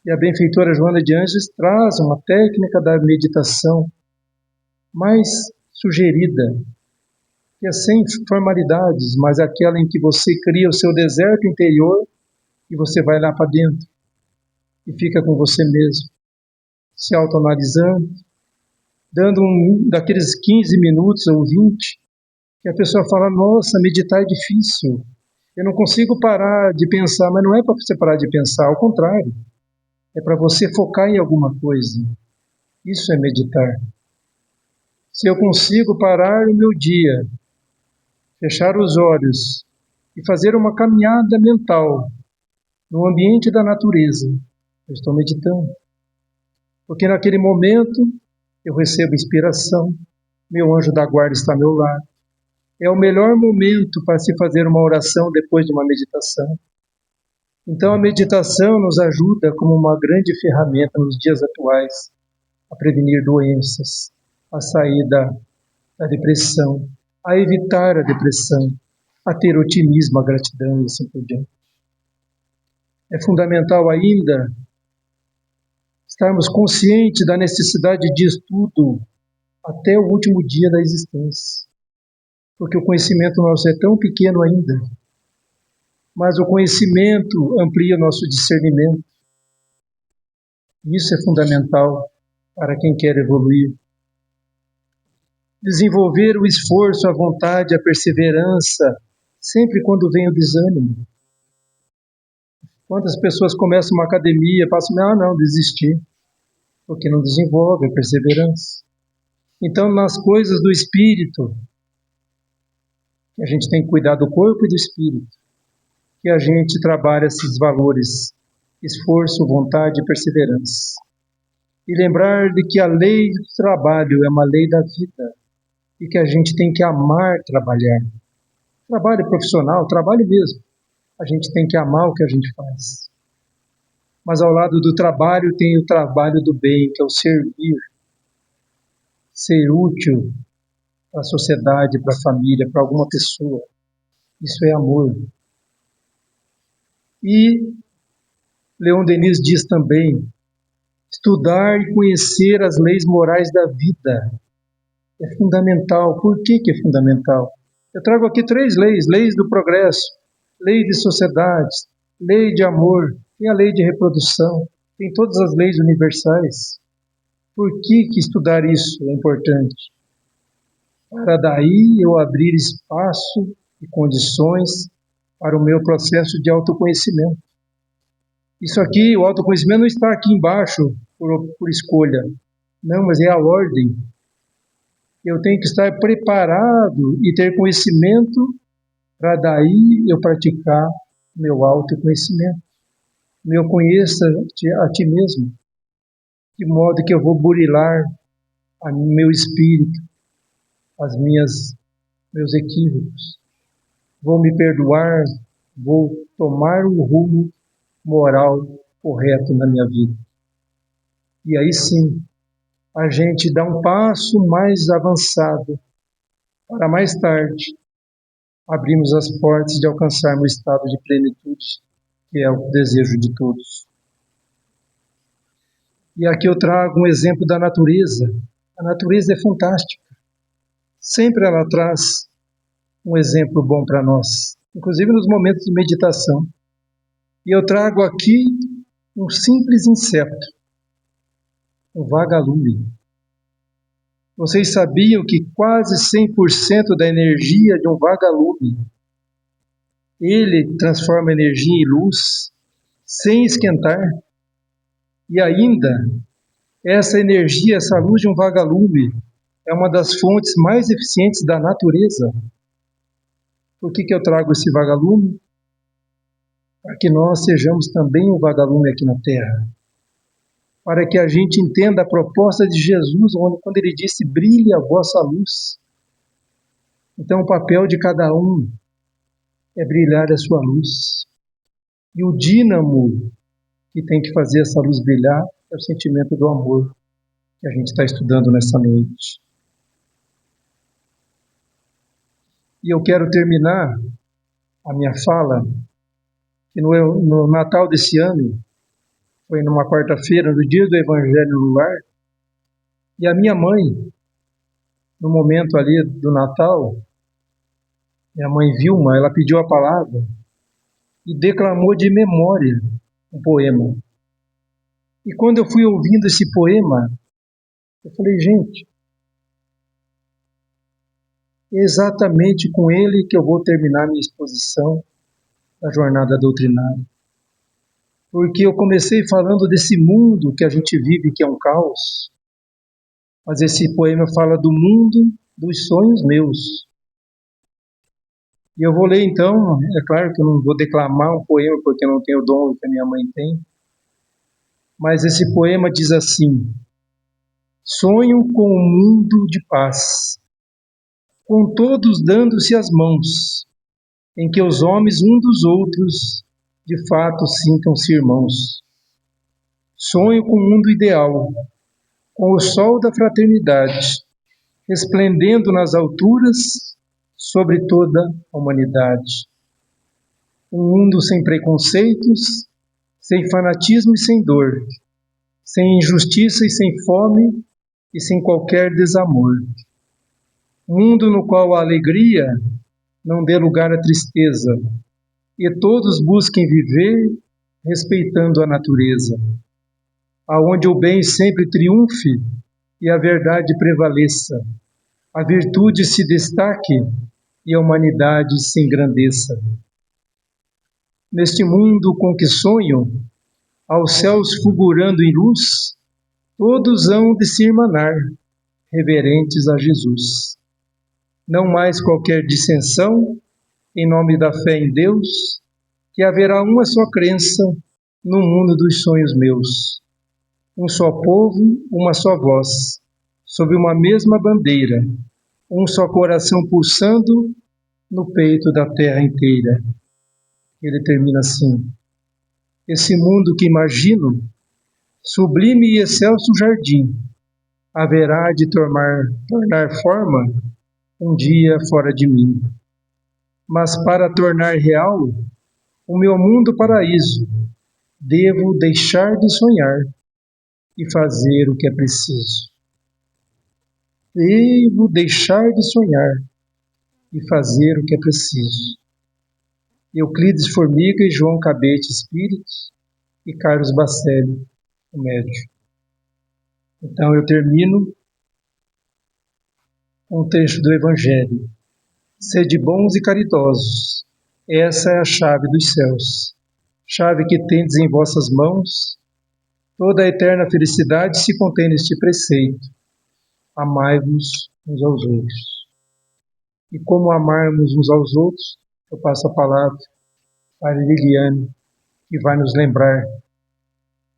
E a benfeitora Joana de Ângeles traz uma técnica da meditação mais sugerida, que é sem formalidades, mas aquela em que você cria o seu deserto interior e você vai lá para dentro e fica com você mesmo, se autoanalisando, dando daqueles 15 minutos ou 20, que a pessoa fala, nossa, meditar é difícil, eu não consigo parar de pensar, mas não é para você parar de pensar, ao contrário, é para você focar em alguma coisa. Isso é meditar. Se eu consigo parar o meu dia, fechar os olhos e fazer uma caminhada mental no ambiente da natureza, eu estou meditando. Porque naquele momento eu recebo inspiração, meu anjo da guarda está ao meu lado. É o melhor momento para se fazer uma oração depois de uma meditação. Então a meditação nos ajuda como uma grande ferramenta nos dias atuais a prevenir doenças, a sair da depressão, a evitar a depressão, a ter otimismo, a gratidão e assim por diante. É fundamental ainda estarmos conscientes da necessidade de estudo até o último dia da existência. Porque o conhecimento nosso é tão pequeno ainda, mas o conhecimento amplia o nosso discernimento. Isso é fundamental para quem quer evoluir. Desenvolver o esforço, a vontade, a perseverança, sempre quando vem o desânimo. Quantas pessoas começam uma academia e passam, não, desistir, porque não desenvolve a perseverança. Então, nas coisas do espírito, a gente tem que cuidar do corpo e do espírito, que a gente trabalha esses valores, esforço, vontade e perseverança. E lembrar de que a lei do trabalho é uma lei da vida, e que a gente tem que amar trabalhar. Trabalho profissional, trabalho mesmo. A gente tem que amar o que a gente faz. Mas ao lado do trabalho tem o trabalho do bem, que é o servir. Ser útil para a sociedade, para a família, para alguma pessoa. Isso é amor. E Leon Denis diz também, estudar e conhecer as leis morais da vida é fundamental. Por que é fundamental? Eu trago aqui 3 leis. Leis do progresso, lei de sociedades, lei de amor, tem a lei de reprodução, tem todas as leis universais. Por que estudar isso é importante? Para daí eu abrir espaço e condições para o meu processo de autoconhecimento. Isso aqui, o autoconhecimento não está aqui embaixo por escolha. Não, mas é a ordem. Eu tenho que estar preparado e ter conhecimento para daí eu praticar meu autoconhecimento. Eu conheça a ti mesmo, de modo que eu vou burilar meu espírito, meus equívocos. Vou me perdoar, vou tomar o rumo moral correto na minha vida. E aí sim, a gente dá um passo mais avançado para mais tarde abrirmos as portas de alcançarmos o estado de plenitude, que é o desejo de todos. E aqui eu trago um exemplo da natureza. A natureza é fantástica. Sempre ela traz um exemplo bom para nós, inclusive nos momentos de meditação. E eu trago aqui um simples inseto, um vagalume. Vocês sabiam que quase 100% da energia de um vagalume, ele transforma energia em luz, sem esquentar? E ainda, essa energia, essa luz de um vagalume, é uma das fontes mais eficientes da natureza. Por que eu trago esse vagalume? Para que nós sejamos também um vagalume aqui na Terra. Para que a gente entenda a proposta de Jesus, quando ele disse, brilhe a vossa luz. Então o papel de cada um é brilhar a sua luz. E o dínamo que tem que fazer essa luz brilhar é o sentimento do amor que a gente está estudando nessa noite. E eu quero terminar a minha fala, que no Natal desse ano, foi numa quarta-feira, no dia do Evangelho no Lar, e a minha mãe, no momento ali do Natal, minha mãe Vilma, ela pediu a palavra e declamou de memória um poema. E quando eu fui ouvindo esse poema, eu falei, gente, é exatamente com ele que eu vou terminar minha exposição da jornada doutrinária. Porque eu comecei falando desse mundo que a gente vive, que é um caos, mas esse poema fala do mundo dos sonhos meus. E eu vou ler então, é claro que eu não vou declamar um poema porque eu não tenho o dom que a minha mãe tem, mas esse poema diz assim, sonho com um mundo de paz, com todos dando-se as mãos, em que os homens um dos outros de fato sintam-se irmãos. Sonho com um mundo ideal, com o sol da fraternidade, resplendendo nas alturas sobre toda a humanidade. Um mundo sem preconceitos, sem fanatismo e sem dor, sem injustiça e sem fome e sem qualquer desamor. Um mundo no qual a alegria não dê lugar à tristeza e todos busquem viver respeitando a natureza, aonde o bem sempre triunfe e a verdade prevaleça, a virtude se destaque e a humanidade se engrandeça. Neste mundo com que sonho, aos céus fulgurando em luz, todos hão de se irmanar, reverentes a Jesus. Não mais qualquer dissensão, em nome da fé em Deus, que haverá uma só crença no mundo dos sonhos meus. Um só povo, uma só voz, sob uma mesma bandeira, um só coração pulsando no peito da terra inteira. Ele termina assim, esse mundo que imagino, sublime e excelso jardim, haverá de tornar forma um dia fora de mim. Mas para tornar real o meu mundo paraíso, devo deixar de sonhar e fazer o que é preciso. Devo deixar de sonhar e fazer o que é preciso. Euclides Formiga e João Cabete, espíritos, e Carlos Bacelli, o médium. Então eu termino com um trecho do Evangelho. Sede bons e caritosos. Essa é a chave dos céus. Chave que tendes em vossas mãos. Toda a eterna felicidade se contém neste preceito. Amai-vos uns aos outros. E como amarmos uns aos outros, eu passo a palavra para Liliane, que vai nos lembrar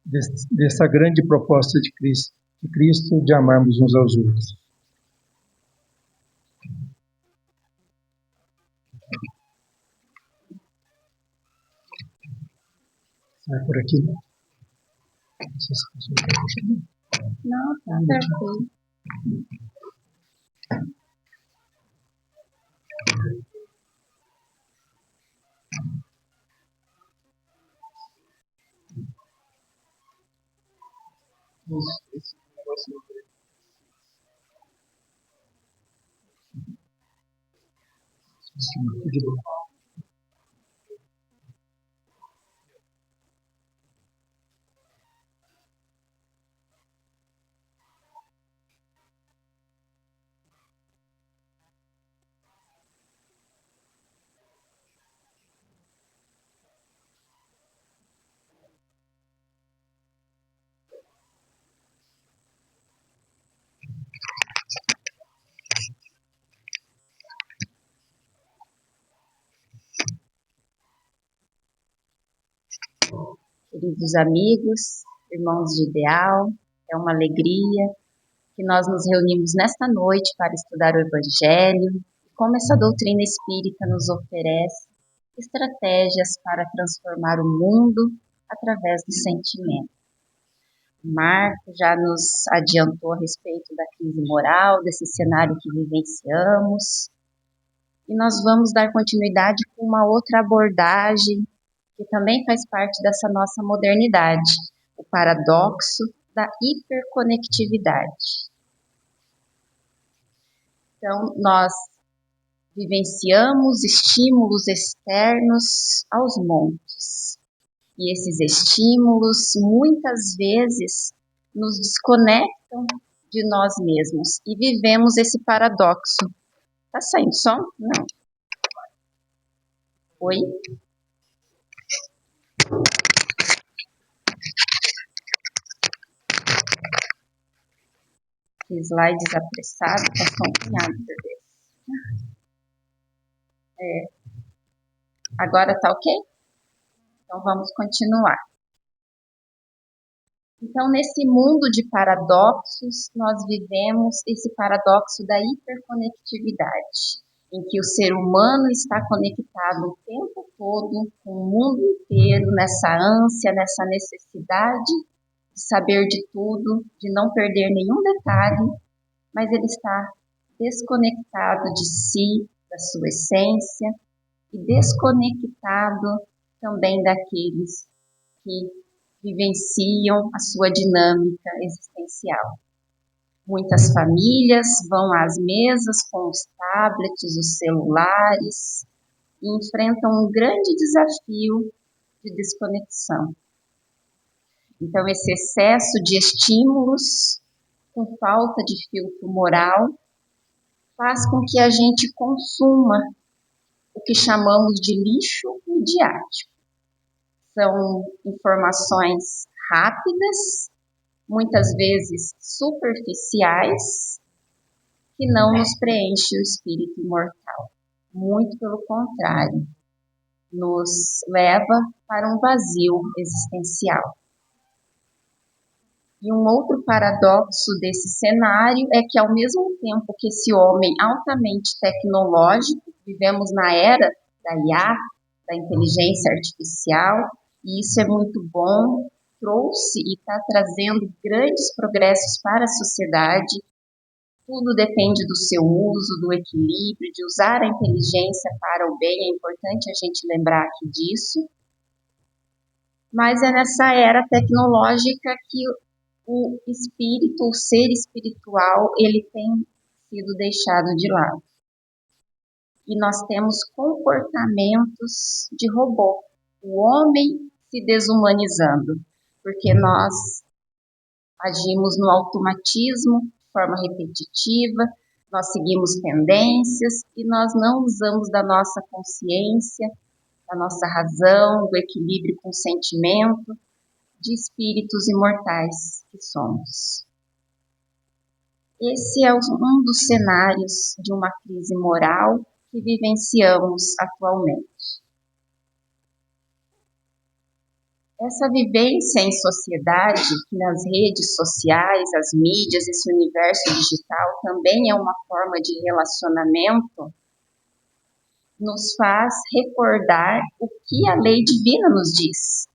dessa grande proposta de Cristo de amarmos uns aos outros. Sai por aqui. Não, tá perfeito. Esse negócio de bom. Queridos amigos, irmãos de ideal, é uma alegria que nós nos reunimos nesta noite para estudar o Evangelho e como essa doutrina espírita nos oferece estratégias para transformar o mundo através do sentimento. O Marco já nos adiantou a respeito da crise moral, desse cenário que vivenciamos, e nós vamos dar continuidade com uma outra abordagem que também faz parte dessa nossa modernidade, o paradoxo da hiperconectividade. Então, nós vivenciamos estímulos externos aos montes. E esses estímulos, muitas vezes, nos desconectam de nós mesmos. E vivemos esse paradoxo. Tá saindo som? Não. Oi? Slides apressado, passou um punhado de vezes. Agora tá ok? Então vamos continuar. Então, nesse mundo de paradoxos, nós vivemos esse paradoxo da hiperconectividade, em que o ser humano está conectado o tempo todo com o mundo inteiro, nessa ânsia, nessa necessidade de saber de tudo, de não perder nenhum detalhe, mas ele está desconectado de si, da sua essência, e desconectado também daqueles que vivenciam a sua dinâmica existencial. Muitas famílias vão às mesas com os tablets, os celulares, e enfrentam um grande desafio de desconexão. Então, esse excesso de estímulos, com falta de filtro moral, faz com que a gente consuma o que chamamos de lixo midiático. São informações rápidas, muitas vezes superficiais, que não nos preenche o espírito imortal. Muito pelo contrário, nos leva para um vazio existencial. E um outro paradoxo desse cenário é que, ao mesmo tempo que esse homem altamente tecnológico, vivemos na era da IA, da inteligência artificial, e isso é muito bom, trouxe e está trazendo grandes progressos para a sociedade. Tudo depende do seu uso, do equilíbrio, de usar a inteligência para o bem, é importante a gente lembrar aqui disso. Mas é nessa era tecnológica que o espírito, o ser espiritual, ele tem sido deixado de lado. E nós temos comportamentos de robô, o homem se desumanizando, porque nós agimos no automatismo, de forma repetitiva, Nós seguimos tendências e nós não usamos da nossa consciência, da nossa razão, do equilíbrio com o sentimento de espíritos imortais que somos. Esse é um dos cenários de uma crise moral que vivenciamos atualmente. Essa vivência em sociedade, que nas redes sociais, as mídias, esse universo digital também é uma forma de relacionamento, nos faz recordar o que a lei divina nos diz.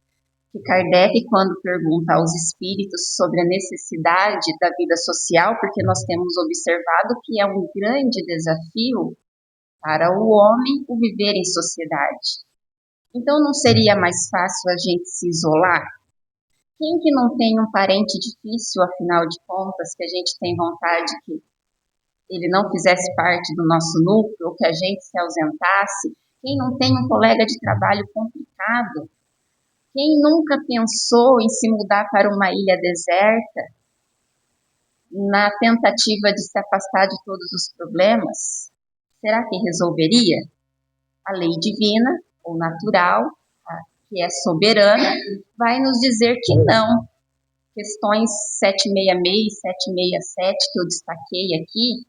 Que Kardec, quando pergunta aos espíritos sobre a necessidade da vida social, porque nós temos observado que é um grande desafio para o homem o viver em sociedade. Então, não seria mais fácil a gente se isolar? Quem que não tem um parente difícil, afinal de contas, que a gente tem vontade que ele não fizesse parte do nosso núcleo, ou que a gente se ausentasse? Quem não tem um colega de trabalho complicado? Quem nunca pensou em se mudar para uma ilha deserta, na tentativa de se afastar de todos os problemas? Será que resolveria? A lei divina, ou natural, que é soberana, vai nos dizer que não. Questões 766 e 767 que eu destaquei aqui,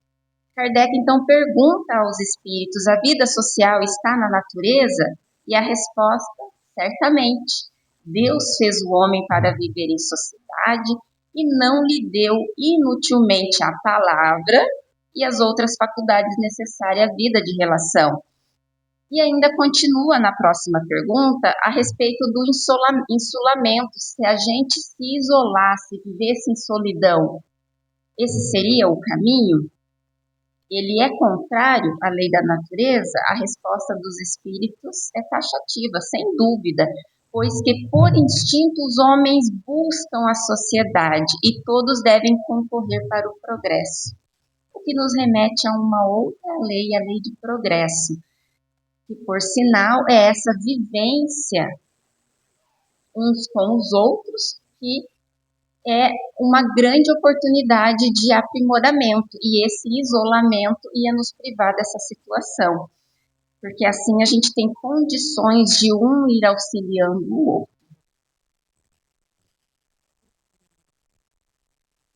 Kardec então pergunta aos espíritos: a vida social está na natureza? E a resposta, certamente. Deus fez o homem para viver em sociedade e não lhe deu inutilmente a palavra e as outras faculdades necessárias à vida de relação. E ainda continua na próxima pergunta a respeito do insulamento. Se a gente se isolasse, vivesse em solidão, esse seria o caminho? Ele é contrário à lei da natureza? A resposta dos espíritos é taxativa, sem dúvida, pois que por instinto os homens buscam a sociedade e todos devem concorrer para o progresso. O que nos remete a uma outra lei, a lei de progresso, que por sinal é essa vivência uns com os outros, que é uma grande oportunidade de aprimoramento, e esse isolamento ia nos privar dessa situação, porque assim a gente tem condições de um ir auxiliando o outro.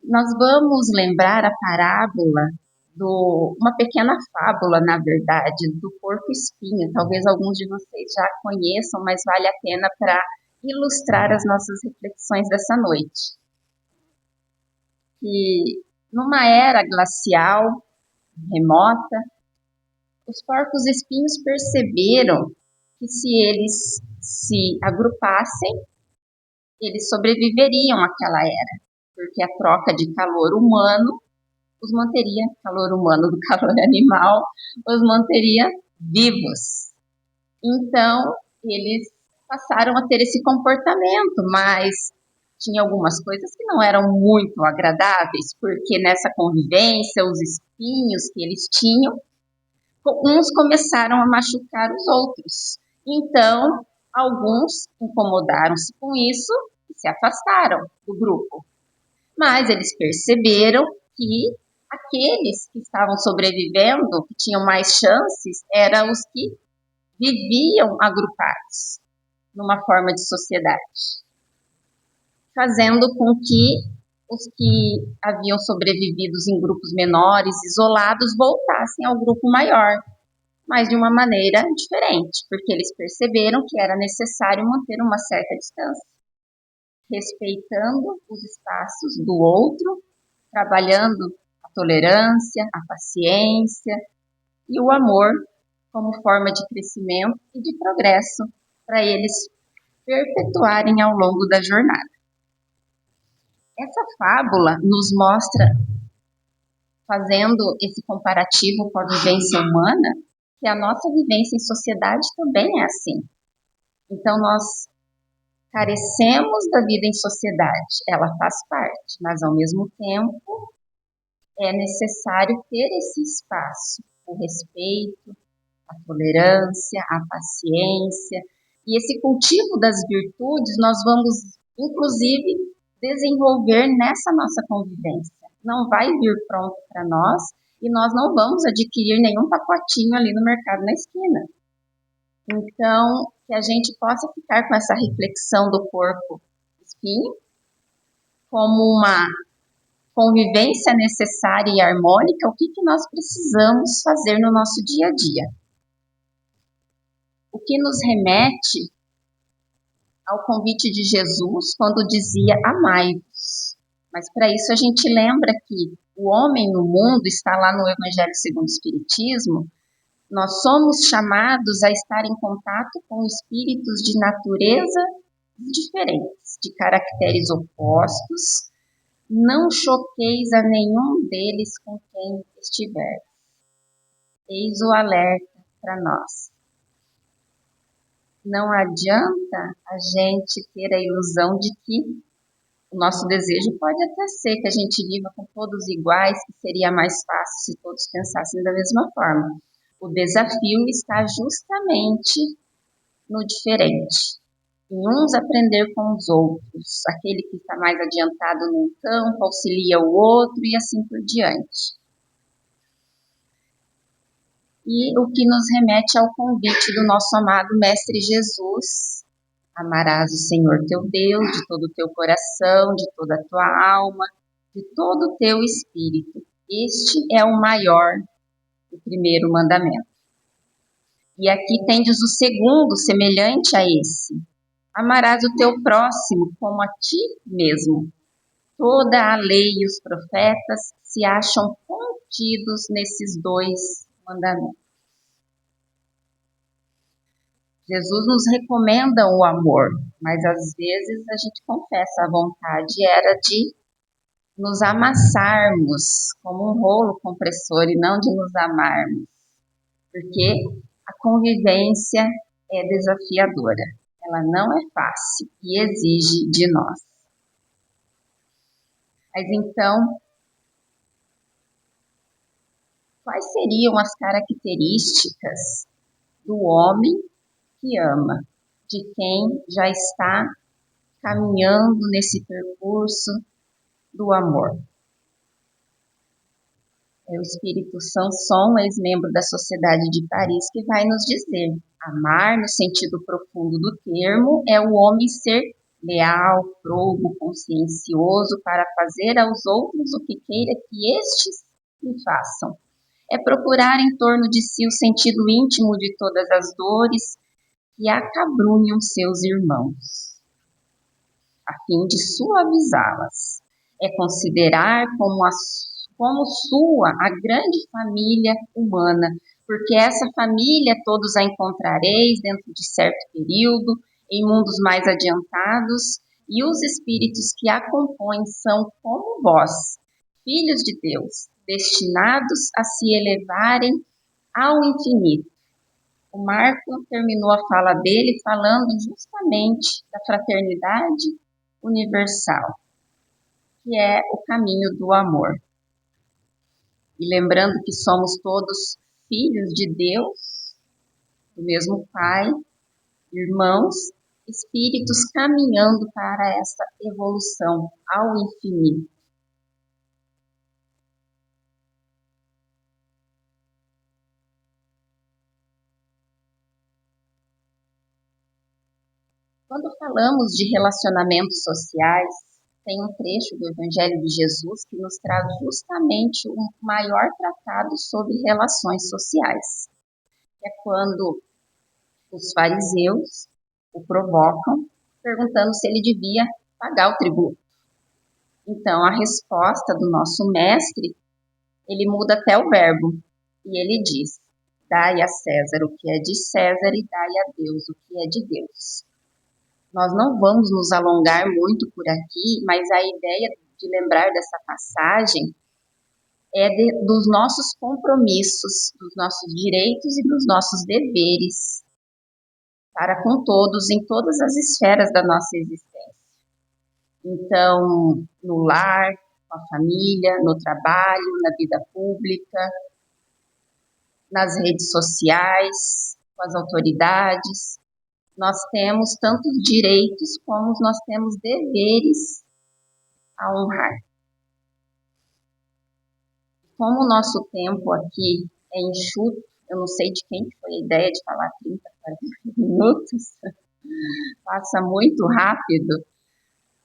Nós vamos lembrar a parábola uma pequena fábula, na verdade, do porco-espinho. Talvez alguns de vocês já conheçam, mas vale a pena para ilustrar as nossas reflexões dessa noite. Que numa era glacial, remota, os porcos-espinhos perceberam que se eles se agrupassem, eles sobreviveriam àquela era, porque a troca de calor humano os manteria, calor humano do calor animal, os manteria vivos. Então, eles passaram a ter esse comportamento, mas tinha algumas coisas que não eram muito agradáveis, porque nessa convivência, os espinhos que eles tinham, uns começaram a machucar os outros. Então, alguns incomodaram-se com isso e se afastaram do grupo. Mas eles perceberam que aqueles que estavam sobrevivendo, que tinham mais chances, eram os que viviam agrupados numa forma de sociedade, fazendo com que os que haviam sobrevivido em grupos menores, isolados, voltassem ao grupo maior, mas de uma maneira diferente, porque eles perceberam que era necessário manter uma certa distância, respeitando os espaços do outro, trabalhando a tolerância, a paciência e o amor como forma de crescimento e de progresso para eles perpetuarem ao longo da jornada. Essa fábula nos mostra, fazendo esse comparativo com a vivência humana, que a nossa vivência em sociedade também é assim. Então, nós carecemos da vida em sociedade, ela faz parte, mas ao mesmo tempo é necessário ter esse espaço, o respeito, a tolerância, a paciência, e esse cultivo das virtudes nós vamos, inclusive, desenvolver nessa nossa convivência. Não vai vir pronto para nós, e nós não vamos adquirir nenhum pacotinho ali no mercado na esquina. Então, que a gente possa ficar com essa reflexão do corpo espinho como uma convivência necessária e harmônica, o que nós precisamos fazer no nosso dia a dia. O que nos remete ao convite de Jesus quando dizia amai-vos. Mas para isso a gente lembra que o homem no mundo, está lá no Evangelho segundo o Espiritismo, nós somos chamados a estar em contato com espíritos de natureza diferentes, de caracteres opostos. Não choqueis a nenhum deles com quem estiver. Eis o alerta para nós. Não adianta a gente ter a ilusão de que o nosso desejo pode até ser que a gente viva com todos iguais, que seria mais fácil se todos pensassem da mesma forma. O desafio está justamente no diferente. Em uns aprender com os outros. Aquele que está mais adiantado num campo auxilia o outro e assim por diante. E o que nos remete ao convite do nosso amado Mestre Jesus. Amarás o Senhor teu Deus de todo o teu coração, de toda a tua alma, de todo o teu espírito. Este é o maior, o primeiro mandamento. E aqui tendes o segundo, semelhante a esse. Amarás o teu próximo como a ti mesmo. Toda a lei e os profetas se acham contidos nesses dois mandamentos. Jesus nos recomenda o amor, mas às vezes a gente confessa, a vontade era de nos amassarmos como um rolo compressor e não de nos amarmos, porque a convivência é desafiadora, ela não é fácil e exige de nós. Mas então, quais seriam as características do homem que ama, de quem já está caminhando nesse percurso do amor? É o Espírito Sanson, ex-membro da Sociedade de Paris, que vai nos dizer: amar, no sentido profundo do termo, é o homem ser leal, probo, consciencioso para fazer aos outros o que queira que estes lhe façam. É procurar em torno de si o sentido íntimo de todas as dores que acabrunham seus irmãos, a fim de suavizá-las. É considerar como sua a grande família humana, porque essa família todos a encontrareis dentro de certo período, em mundos mais adiantados, e os espíritos que a compõem são como vós, filhos de Deus, destinados a se elevarem ao infinito. O Marco terminou a fala dele falando justamente da fraternidade universal, que é o caminho do amor. E lembrando que somos todos filhos de Deus, do mesmo Pai, irmãos, espíritos caminhando para essa evolução ao infinito. Quando falamos de relacionamentos sociais, tem um trecho do Evangelho de Jesus que nos traz justamente um maior tratado sobre relações sociais. É quando os fariseus o provocam, perguntando se ele devia pagar o tributo. Então, a resposta do nosso mestre, ele muda até o verbo, e ele diz: dai a César o que é de César e dai a Deus o que é de Deus. Nós não vamos nos alongar muito por aqui, mas a ideia de lembrar dessa passagem é dos nossos compromissos, dos nossos direitos e dos nossos deveres para com todos, em todas as esferas da nossa existência. Então, no lar, com a família, no trabalho, na vida pública, nas redes sociais, com as autoridades. Nós temos tantos direitos como nós temos deveres a honrar. como o nosso tempo aqui é enxuto, eu não sei de quem foi a ideia de falar 30, 40 minutos, passa muito rápido,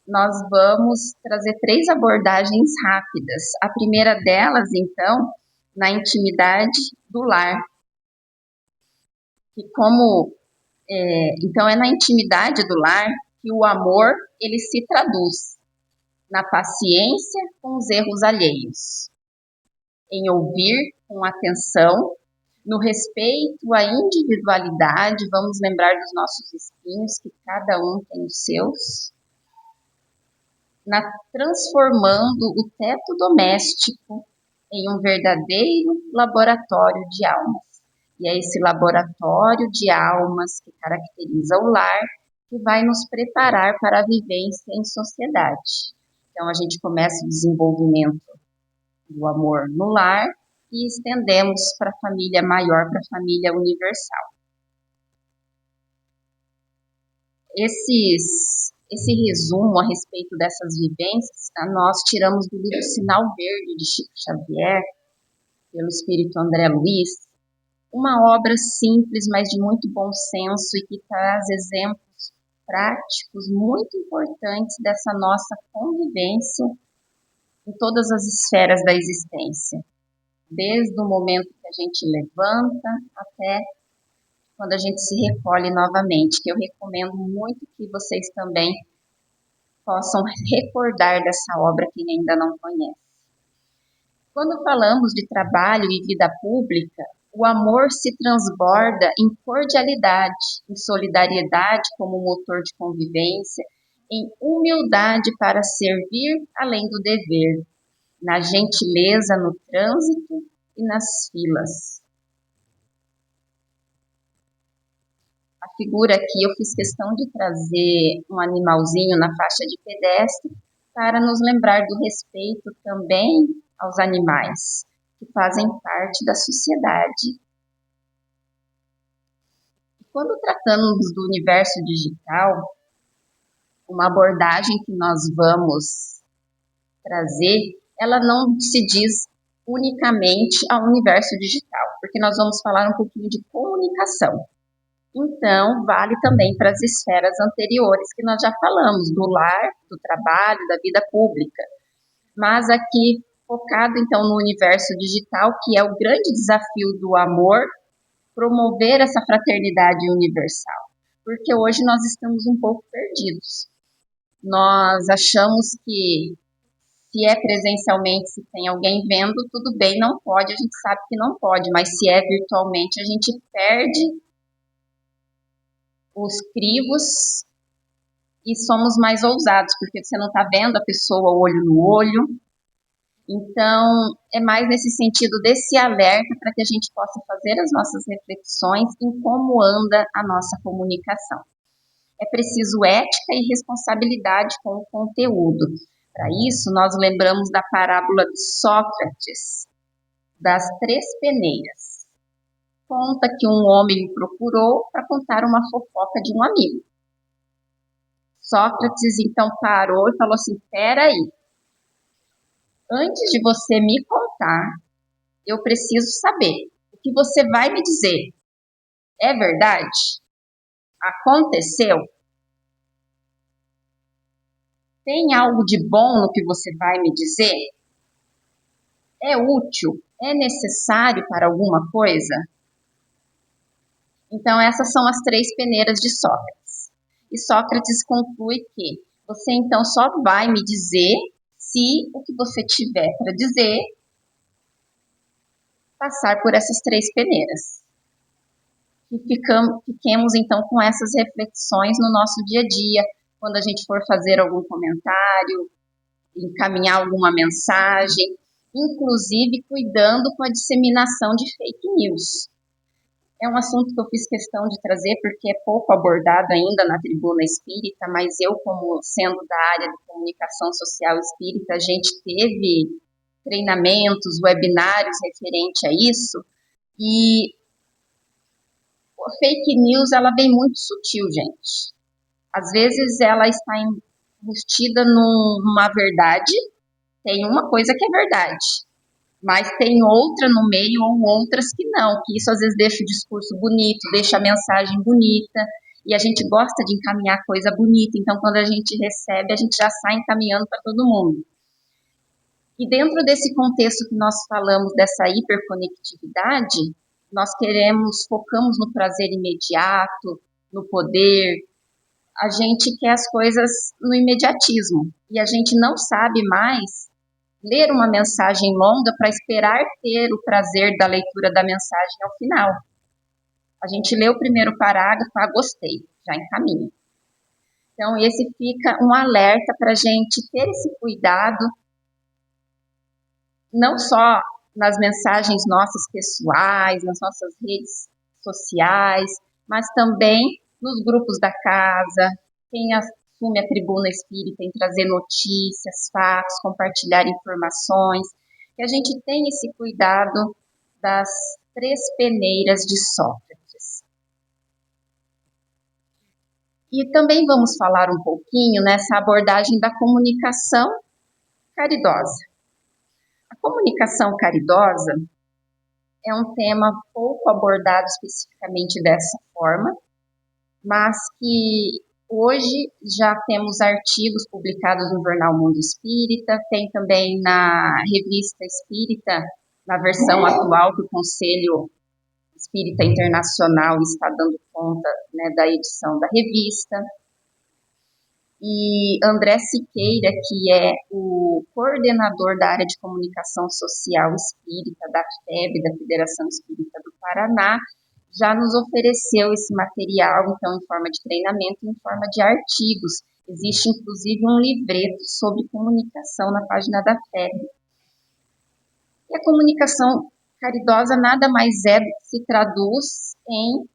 nós vamos trazer 3 abordagens rápidas. A primeira delas, então, na intimidade do lar. Então, é na intimidade do lar que o amor ele se traduz na paciência com os erros alheios, em ouvir com atenção, no respeito à individualidade, vamos lembrar dos nossos espinhos, que cada um tem os seus, transformando o teto doméstico em um verdadeiro laboratório de almas. E é esse laboratório de almas que caracteriza o lar que vai nos preparar para a vivência em sociedade. Então, a gente começa o desenvolvimento do amor no lar e estendemos para a família maior, para a família universal. Esse resumo a respeito dessas vivências, nós tiramos do livro Sinal Verde, de Chico Xavier, pelo espírito André Luiz, uma obra simples, mas de muito bom senso e que traz exemplos práticos muito importantes dessa nossa convivência em todas as esferas da existência, desde o momento que a gente levanta até quando a gente se recolhe novamente, que eu recomendo muito que vocês também possam recordar dessa obra quem ainda não conhece. Quando falamos de trabalho e vida pública, o amor se transborda em cordialidade, em solidariedade como motor de convivência, em humildade para servir além do dever, na gentileza no trânsito e nas filas. A figura aqui eu fiz questão de trazer um animalzinho na faixa de pedestre para nos lembrar do respeito também aos animais, que fazem parte da sociedade. Quando tratamos do universo digital, uma abordagem que nós vamos trazer, ela não se diz unicamente ao universo digital, porque nós vamos falar um pouquinho de comunicação. Então, vale também para as esferas anteriores que nós já falamos, do lar, do trabalho, da vida pública. Mas aqui, focado então no universo digital, que é o grande desafio do amor, promover essa fraternidade universal. Porque hoje nós estamos um pouco perdidos. Nós achamos que se é presencialmente, se tem alguém vendo, tudo bem, não pode, a gente sabe que não pode, mas se é virtualmente, a gente perde os crivos e somos mais ousados, porque você não está vendo a pessoa olho no olho. Então, é mais nesse sentido desse alerta para que a gente possa fazer as nossas reflexões em como anda a nossa comunicação. É preciso ética e responsabilidade com o conteúdo. Para isso, nós lembramos da parábola de Sócrates, das 3 peneiras. Conta que um homem o procurou para contar uma fofoca de um amigo. Sócrates então parou e falou assim: espera aí, antes de você me contar, eu preciso saber o que você vai me dizer. É verdade? Aconteceu? Tem algo de bom no que você vai me dizer? É útil? É necessário para alguma coisa? Então, essas são as 3 peneiras de Sócrates. E Sócrates conclui que você então só vai me dizer se o que você tiver para dizer passar por essas 3 peneiras. E fiquemos então com essas reflexões no nosso dia a dia, quando a gente for fazer algum comentário, encaminhar alguma mensagem, inclusive cuidando com a disseminação de fake news. É um assunto que eu fiz questão de trazer porque é pouco abordado ainda na tribuna espírita, mas eu, como sendo da área de comunicação social espírita, a gente teve treinamentos, webinários referente a isso, e a fake news, ela vem muito sutil, gente. Às vezes ela está embutida numa verdade, tem uma coisa que é verdade, Mas tem outra no meio ou outras que não, que isso às vezes deixa o discurso bonito, deixa a mensagem bonita, e a gente gosta de encaminhar coisa bonita, então quando a gente recebe, a gente já sai encaminhando para todo mundo. E dentro desse contexto que nós falamos dessa hiperconectividade, nós focamos no prazer imediato, no poder, a gente quer as coisas no imediatismo, e a gente não sabe mais ler uma mensagem longa para esperar ter o prazer da leitura da mensagem ao final. A gente lê o primeiro parágrafo, gostei, já encaminha. Então, esse fica um alerta para a gente ter esse cuidado, não só nas mensagens nossas pessoais, nas nossas redes sociais, mas também nos grupos da casa, quem assume a tribuna espírita em trazer notícias, fatos, compartilhar informações, que a gente tem esse cuidado das 3 peneiras de Sócrates. E também vamos falar um pouquinho nessa abordagem da comunicação caridosa. A comunicação caridosa é um tema pouco abordado especificamente dessa forma, mas que hoje já temos artigos publicados no Jornal Mundo Espírita, tem também na Revista Espírita, na versão atual que o Conselho Espírita Internacional está dando conta, né, da edição da revista. E André Siqueira, que é o coordenador da área de comunicação social espírita da FEB, da Federação Espírita do Paraná, já nos ofereceu esse material, então, em forma de treinamento, em forma de artigos. Existe, inclusive, um livreto sobre comunicação na página da FEB. E a comunicação caridosa nada mais é do que se traduz em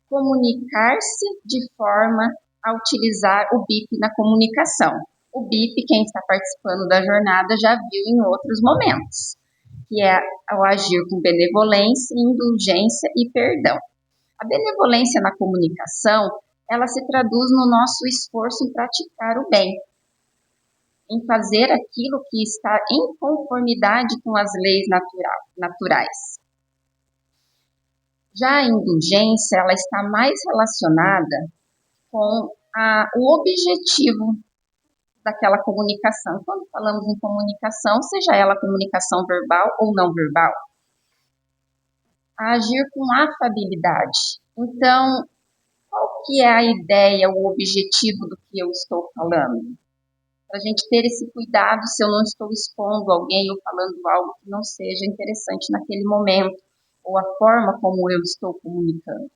comunicar-se de forma a utilizar o BIP na comunicação. O BIP, quem está participando da jornada já viu em outros momentos, que é o agir com benevolência, indulgência e perdão. A benevolência na comunicação, ela se traduz no nosso esforço em praticar o bem, em fazer aquilo que está em conformidade com as leis naturais. Já a indulgência, ela está mais relacionada com o objetivo daquela comunicação. Quando falamos em comunicação, seja ela comunicação verbal ou não verbal, agir com afabilidade. Então, qual que é a ideia, o objetivo do que eu estou falando? Para a gente ter esse cuidado se eu não estou expondo alguém ou falando algo que não seja interessante naquele momento, ou a forma como eu estou comunicando.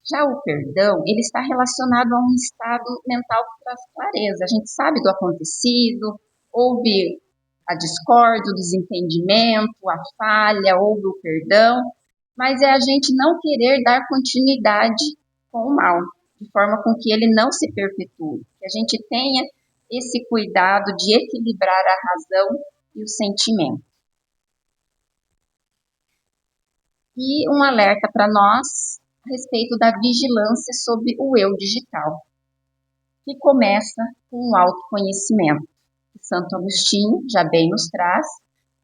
Já o perdão, ele está relacionado a um estado mental que traz clareza. A gente sabe do acontecido, houve a discórdia, o desentendimento, a falha, houve o perdão, mas é a gente não querer dar continuidade com o mal, de forma com que ele não se perpetue, que a gente tenha esse cuidado de equilibrar a razão e o sentimento. E um alerta para nós a respeito da vigilância sobre o eu digital, que começa com o autoconhecimento. Santo Agostinho já bem nos traz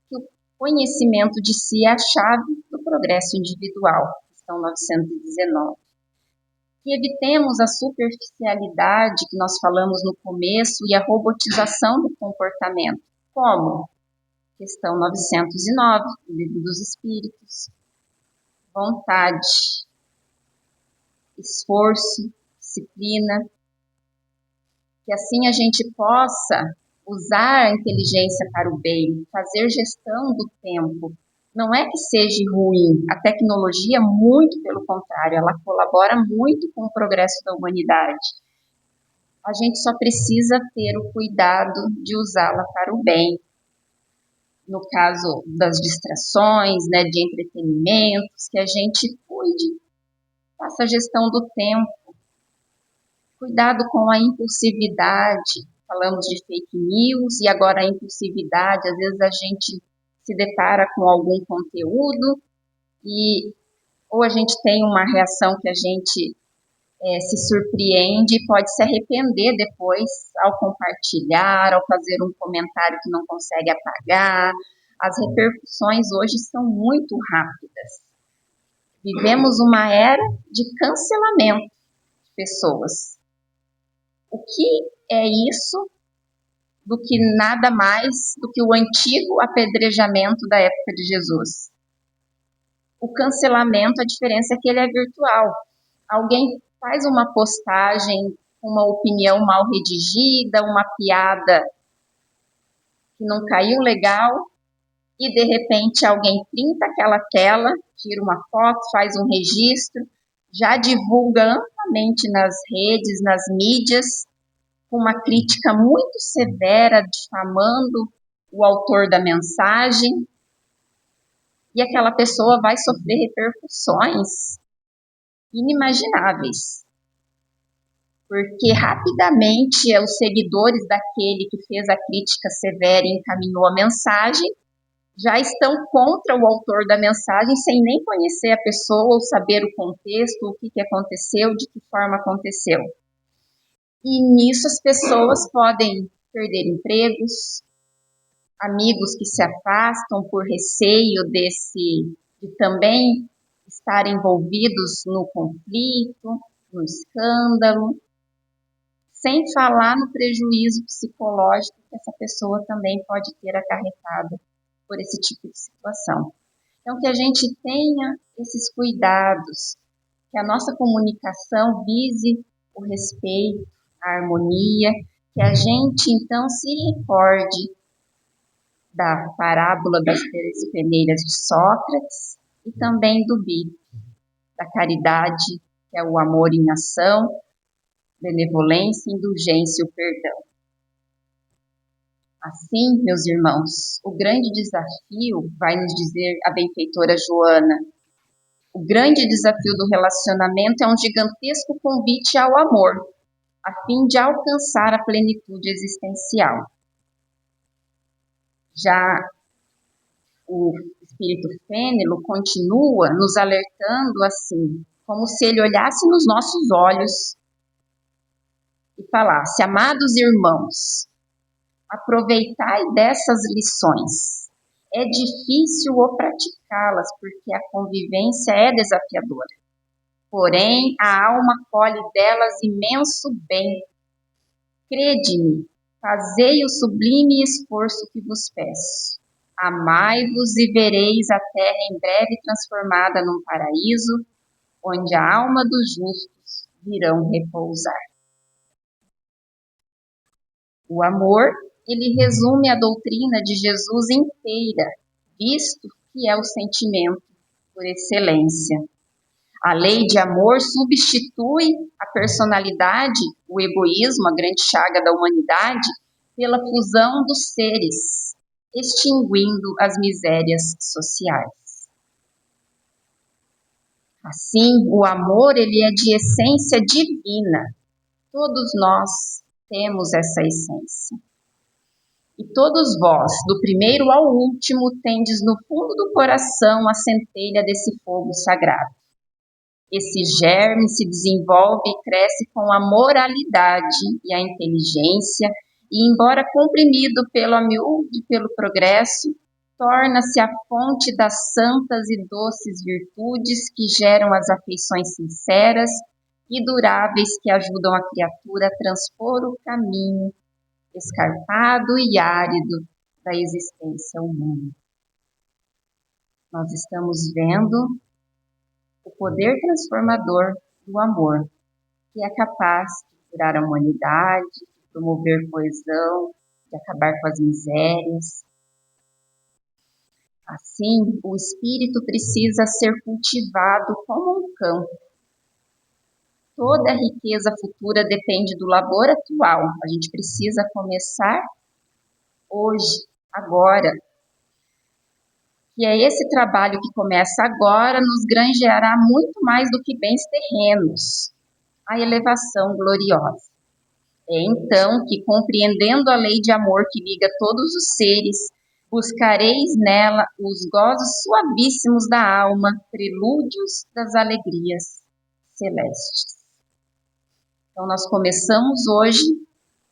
que o conhecimento de si é a chave do progresso individual, questão 919. Que evitemos a superficialidade que nós falamos no começo e a robotização do comportamento. Como? Questão 909, do Livro dos Espíritos. Vontade, esforço, disciplina, que assim a gente possa usar a inteligência para o bem, fazer gestão do tempo. Não é que seja ruim, a tecnologia, muito pelo contrário, ela colabora muito com o progresso da humanidade. A gente só precisa ter o cuidado de usá-la para o bem. No caso das distrações, né, de entretenimentos, que a gente cuide, faça a gestão do tempo. Cuidado com a impulsividade. Falamos de fake news e agora a impulsividade. Às vezes a gente se depara com algum conteúdo e ou a gente tem uma reação que a gente se surpreende e pode se arrepender depois ao compartilhar, ao fazer um comentário que não consegue apagar, as repercussões hoje são muito rápidas. Vivemos uma era de cancelamento de pessoas. O que é isso do que nada mais do que o antigo apedrejamento da época de Jesus? O cancelamento, a diferença é que ele é virtual. Alguém faz uma postagem, uma opinião mal redigida, uma piada que não caiu legal, e de repente alguém printa aquela tela, tira uma foto, faz um registro, já divulga amplamente nas redes, nas mídias, com uma crítica muito severa, difamando o autor da mensagem, e aquela pessoa vai sofrer repercussões inimagináveis, porque rapidamente os seguidores daquele que fez a crítica severa e encaminhou a mensagem já estão contra o autor da mensagem sem nem conhecer a pessoa ou saber o contexto, o que aconteceu, de que forma aconteceu. E nisso as pessoas podem perder empregos, amigos que se afastam por receio de também estar envolvidos no conflito, no escândalo, sem falar no prejuízo psicológico que essa pessoa também pode ter acarretado por esse tipo de situação. Então, que a gente tenha esses cuidados, que a nossa comunicação vise o respeito, a harmonia, que a gente, então, se recorde da parábola das 3 peneiras de Sócrates e também do BIP, da caridade, que é o amor em ação, benevolência, indulgência e o perdão. Assim, meus irmãos, o grande desafio, vai nos dizer a benfeitora Joana, o grande desafio do relacionamento é um gigantesco convite ao amor, a fim de alcançar a plenitude existencial. Já o Espírito Fênelon continua nos alertando assim, como se ele olhasse nos nossos olhos e falasse: amados irmãos, aproveitai dessas lições. É difícil o praticá-las, porque a convivência é desafiadora. Porém, a alma colhe delas imenso bem. Crede-me, fazei o sublime esforço que vos peço. Amai-vos e vereis a terra em breve transformada num paraíso, onde a alma dos justos virão repousar. O amor, ele resume a doutrina de Jesus inteira, visto que é o sentimento por excelência. A lei de amor substitui a personalidade, o egoísmo, a grande chaga da humanidade, pela fusão dos seres, extinguindo as misérias sociais. Assim, o amor, ele é de essência divina. Todos nós temos essa essência. E todos vós, do primeiro ao último, tendes no fundo do coração a centelha desse fogo sagrado. Esse germe se desenvolve e cresce com a moralidade e a inteligência, e embora comprimido pelo amiúde e pelo progresso, torna-se a fonte das santas e doces virtudes que geram as afeições sinceras e duráveis que ajudam a criatura a transpor o caminho escarpado e árido da existência humana. Nós estamos vendo o poder transformador do amor, que é capaz de curar a humanidade, de promover coesão, de acabar com as misérias. Assim, o espírito precisa ser cultivado como um campo. Toda a riqueza futura depende do labor atual. A gente precisa começar hoje, agora. E é esse trabalho que começa agora nos granjeará muito mais do que bens terrenos, a elevação gloriosa. É então que, compreendendo a lei de amor que liga todos os seres, buscareis nela os gozos suavíssimos da alma, prelúdios das alegrias celestes. Então, nós começamos hoje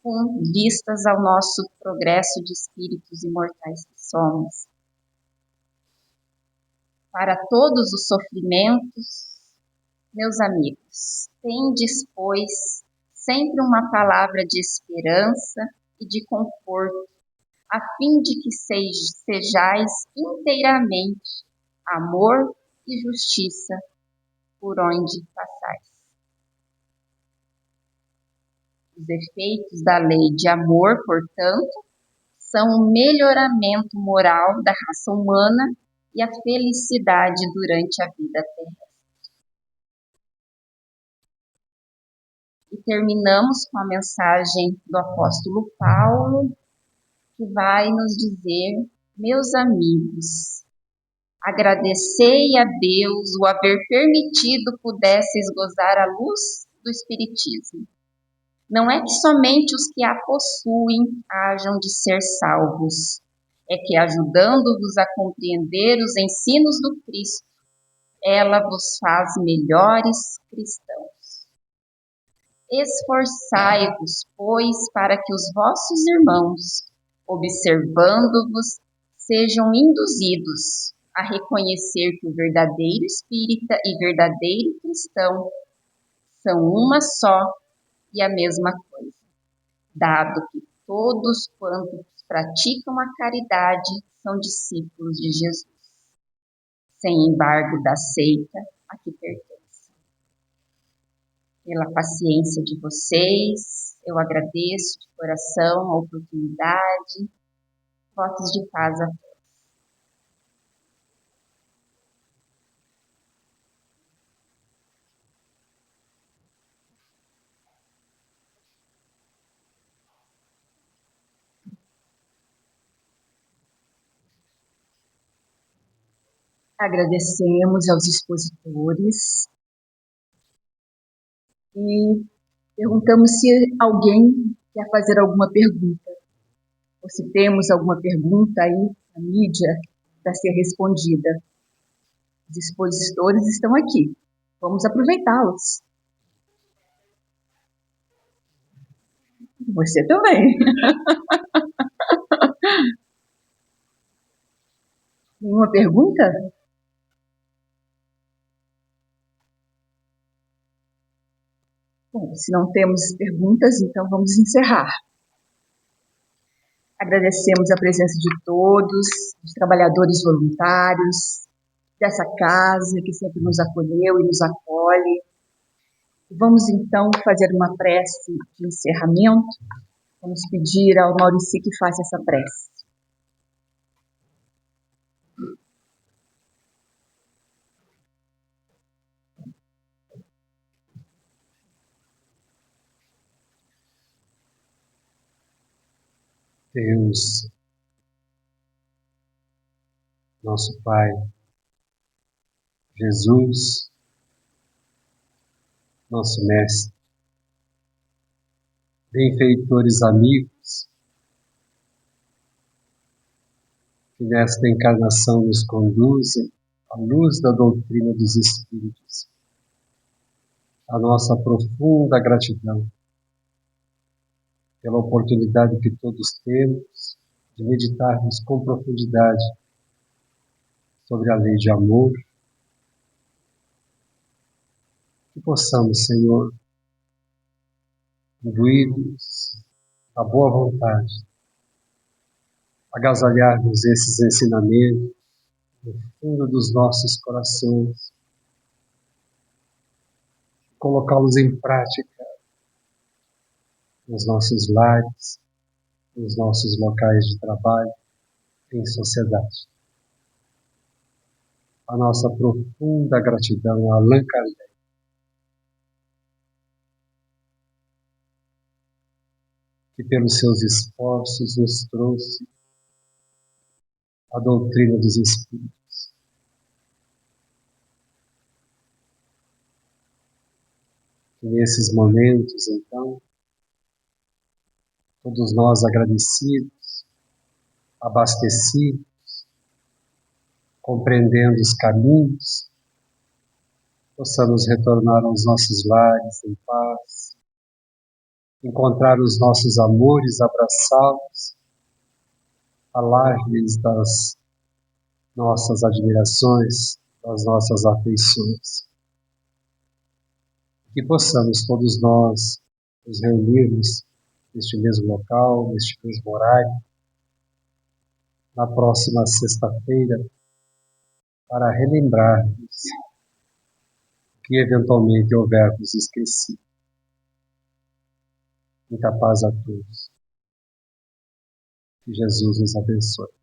com vistas ao nosso progresso de espíritos imortais que somos. para todos os sofrimentos. Meus amigos, tendes, pois, sempre uma palavra de esperança e de conforto, a fim de que sejais inteiramente amor e justiça por onde passais. Os efeitos da lei de amor, portanto, são o melhoramento moral da raça humana e a felicidade durante a vida terrestre. E terminamos com a mensagem do apóstolo Paulo, que vai nos dizer: meus amigos, agradecei a Deus o haver permitido pudesseis gozar a luz do Espiritismo. Não é que somente os que a possuem hajam de ser salvos, é que, ajudando-vos a compreender os ensinos do Cristo, ela vos faz melhores cristãos. Esforçai-vos, pois, para que os vossos irmãos, observando-vos, sejam induzidos a reconhecer que o verdadeiro espírita e verdadeiro cristão são uma só e a mesma coisa, dado que todos quantos praticam a caridade são discípulos de Jesus, sem embargo da seita a que pertencem. Pela paciência de vocês, eu agradeço de coração a oportunidade. Votos de paz a todos. Agradecemos aos expositores e perguntamos se alguém quer fazer alguma pergunta, ou se temos alguma pergunta aí na mídia para ser respondida. Os expositores estão aqui, vamos aproveitá-los. Você também. Nenhuma pergunta? Bom, se não temos perguntas, então vamos encerrar. Agradecemos a presença de todos, dos trabalhadores voluntários, dessa casa que sempre nos acolheu e nos acolhe. Vamos então fazer uma prece de encerramento. Vamos pedir ao Maurici que faça essa prece. Deus, nosso Pai, Jesus, nosso Mestre, benfeitores amigos, que nesta encarnação nos conduzem à luz da doutrina dos Espíritos, a nossa profunda gratidão pela oportunidade que todos temos de meditarmos com profundidade sobre a lei de amor, que possamos, Senhor, imbuídos da boa vontade, agasalharmos esses ensinamentos no fundo dos nossos corações, colocá-los em prática nos nossos lares, nos nossos locais de trabalho, em sociedade. A nossa profunda gratidão a Allan Kardec, que pelos seus esforços nos trouxe a doutrina dos Espíritos. E nesses momentos, então, todos nós agradecidos, abastecidos, compreendendo os caminhos, possamos retornar aos nossos lares em paz, encontrar os nossos amores, abraçá-los, falar-lhes das nossas admirações, das nossas afeições. Que possamos todos nós nos reunirmos neste mesmo local, neste mesmo horário, na próxima sexta-feira, para relembrarmos o que eventualmente houvermos esquecido. Muita paz a todos. Que Jesus nos abençoe.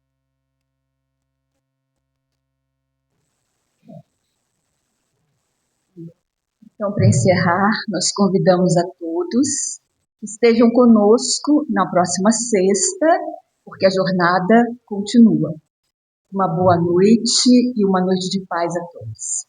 Então, para encerrar, nós convidamos a todos que estejam conosco na próxima sexta, porque a jornada continua. Uma boa noite e uma noite de paz a todos.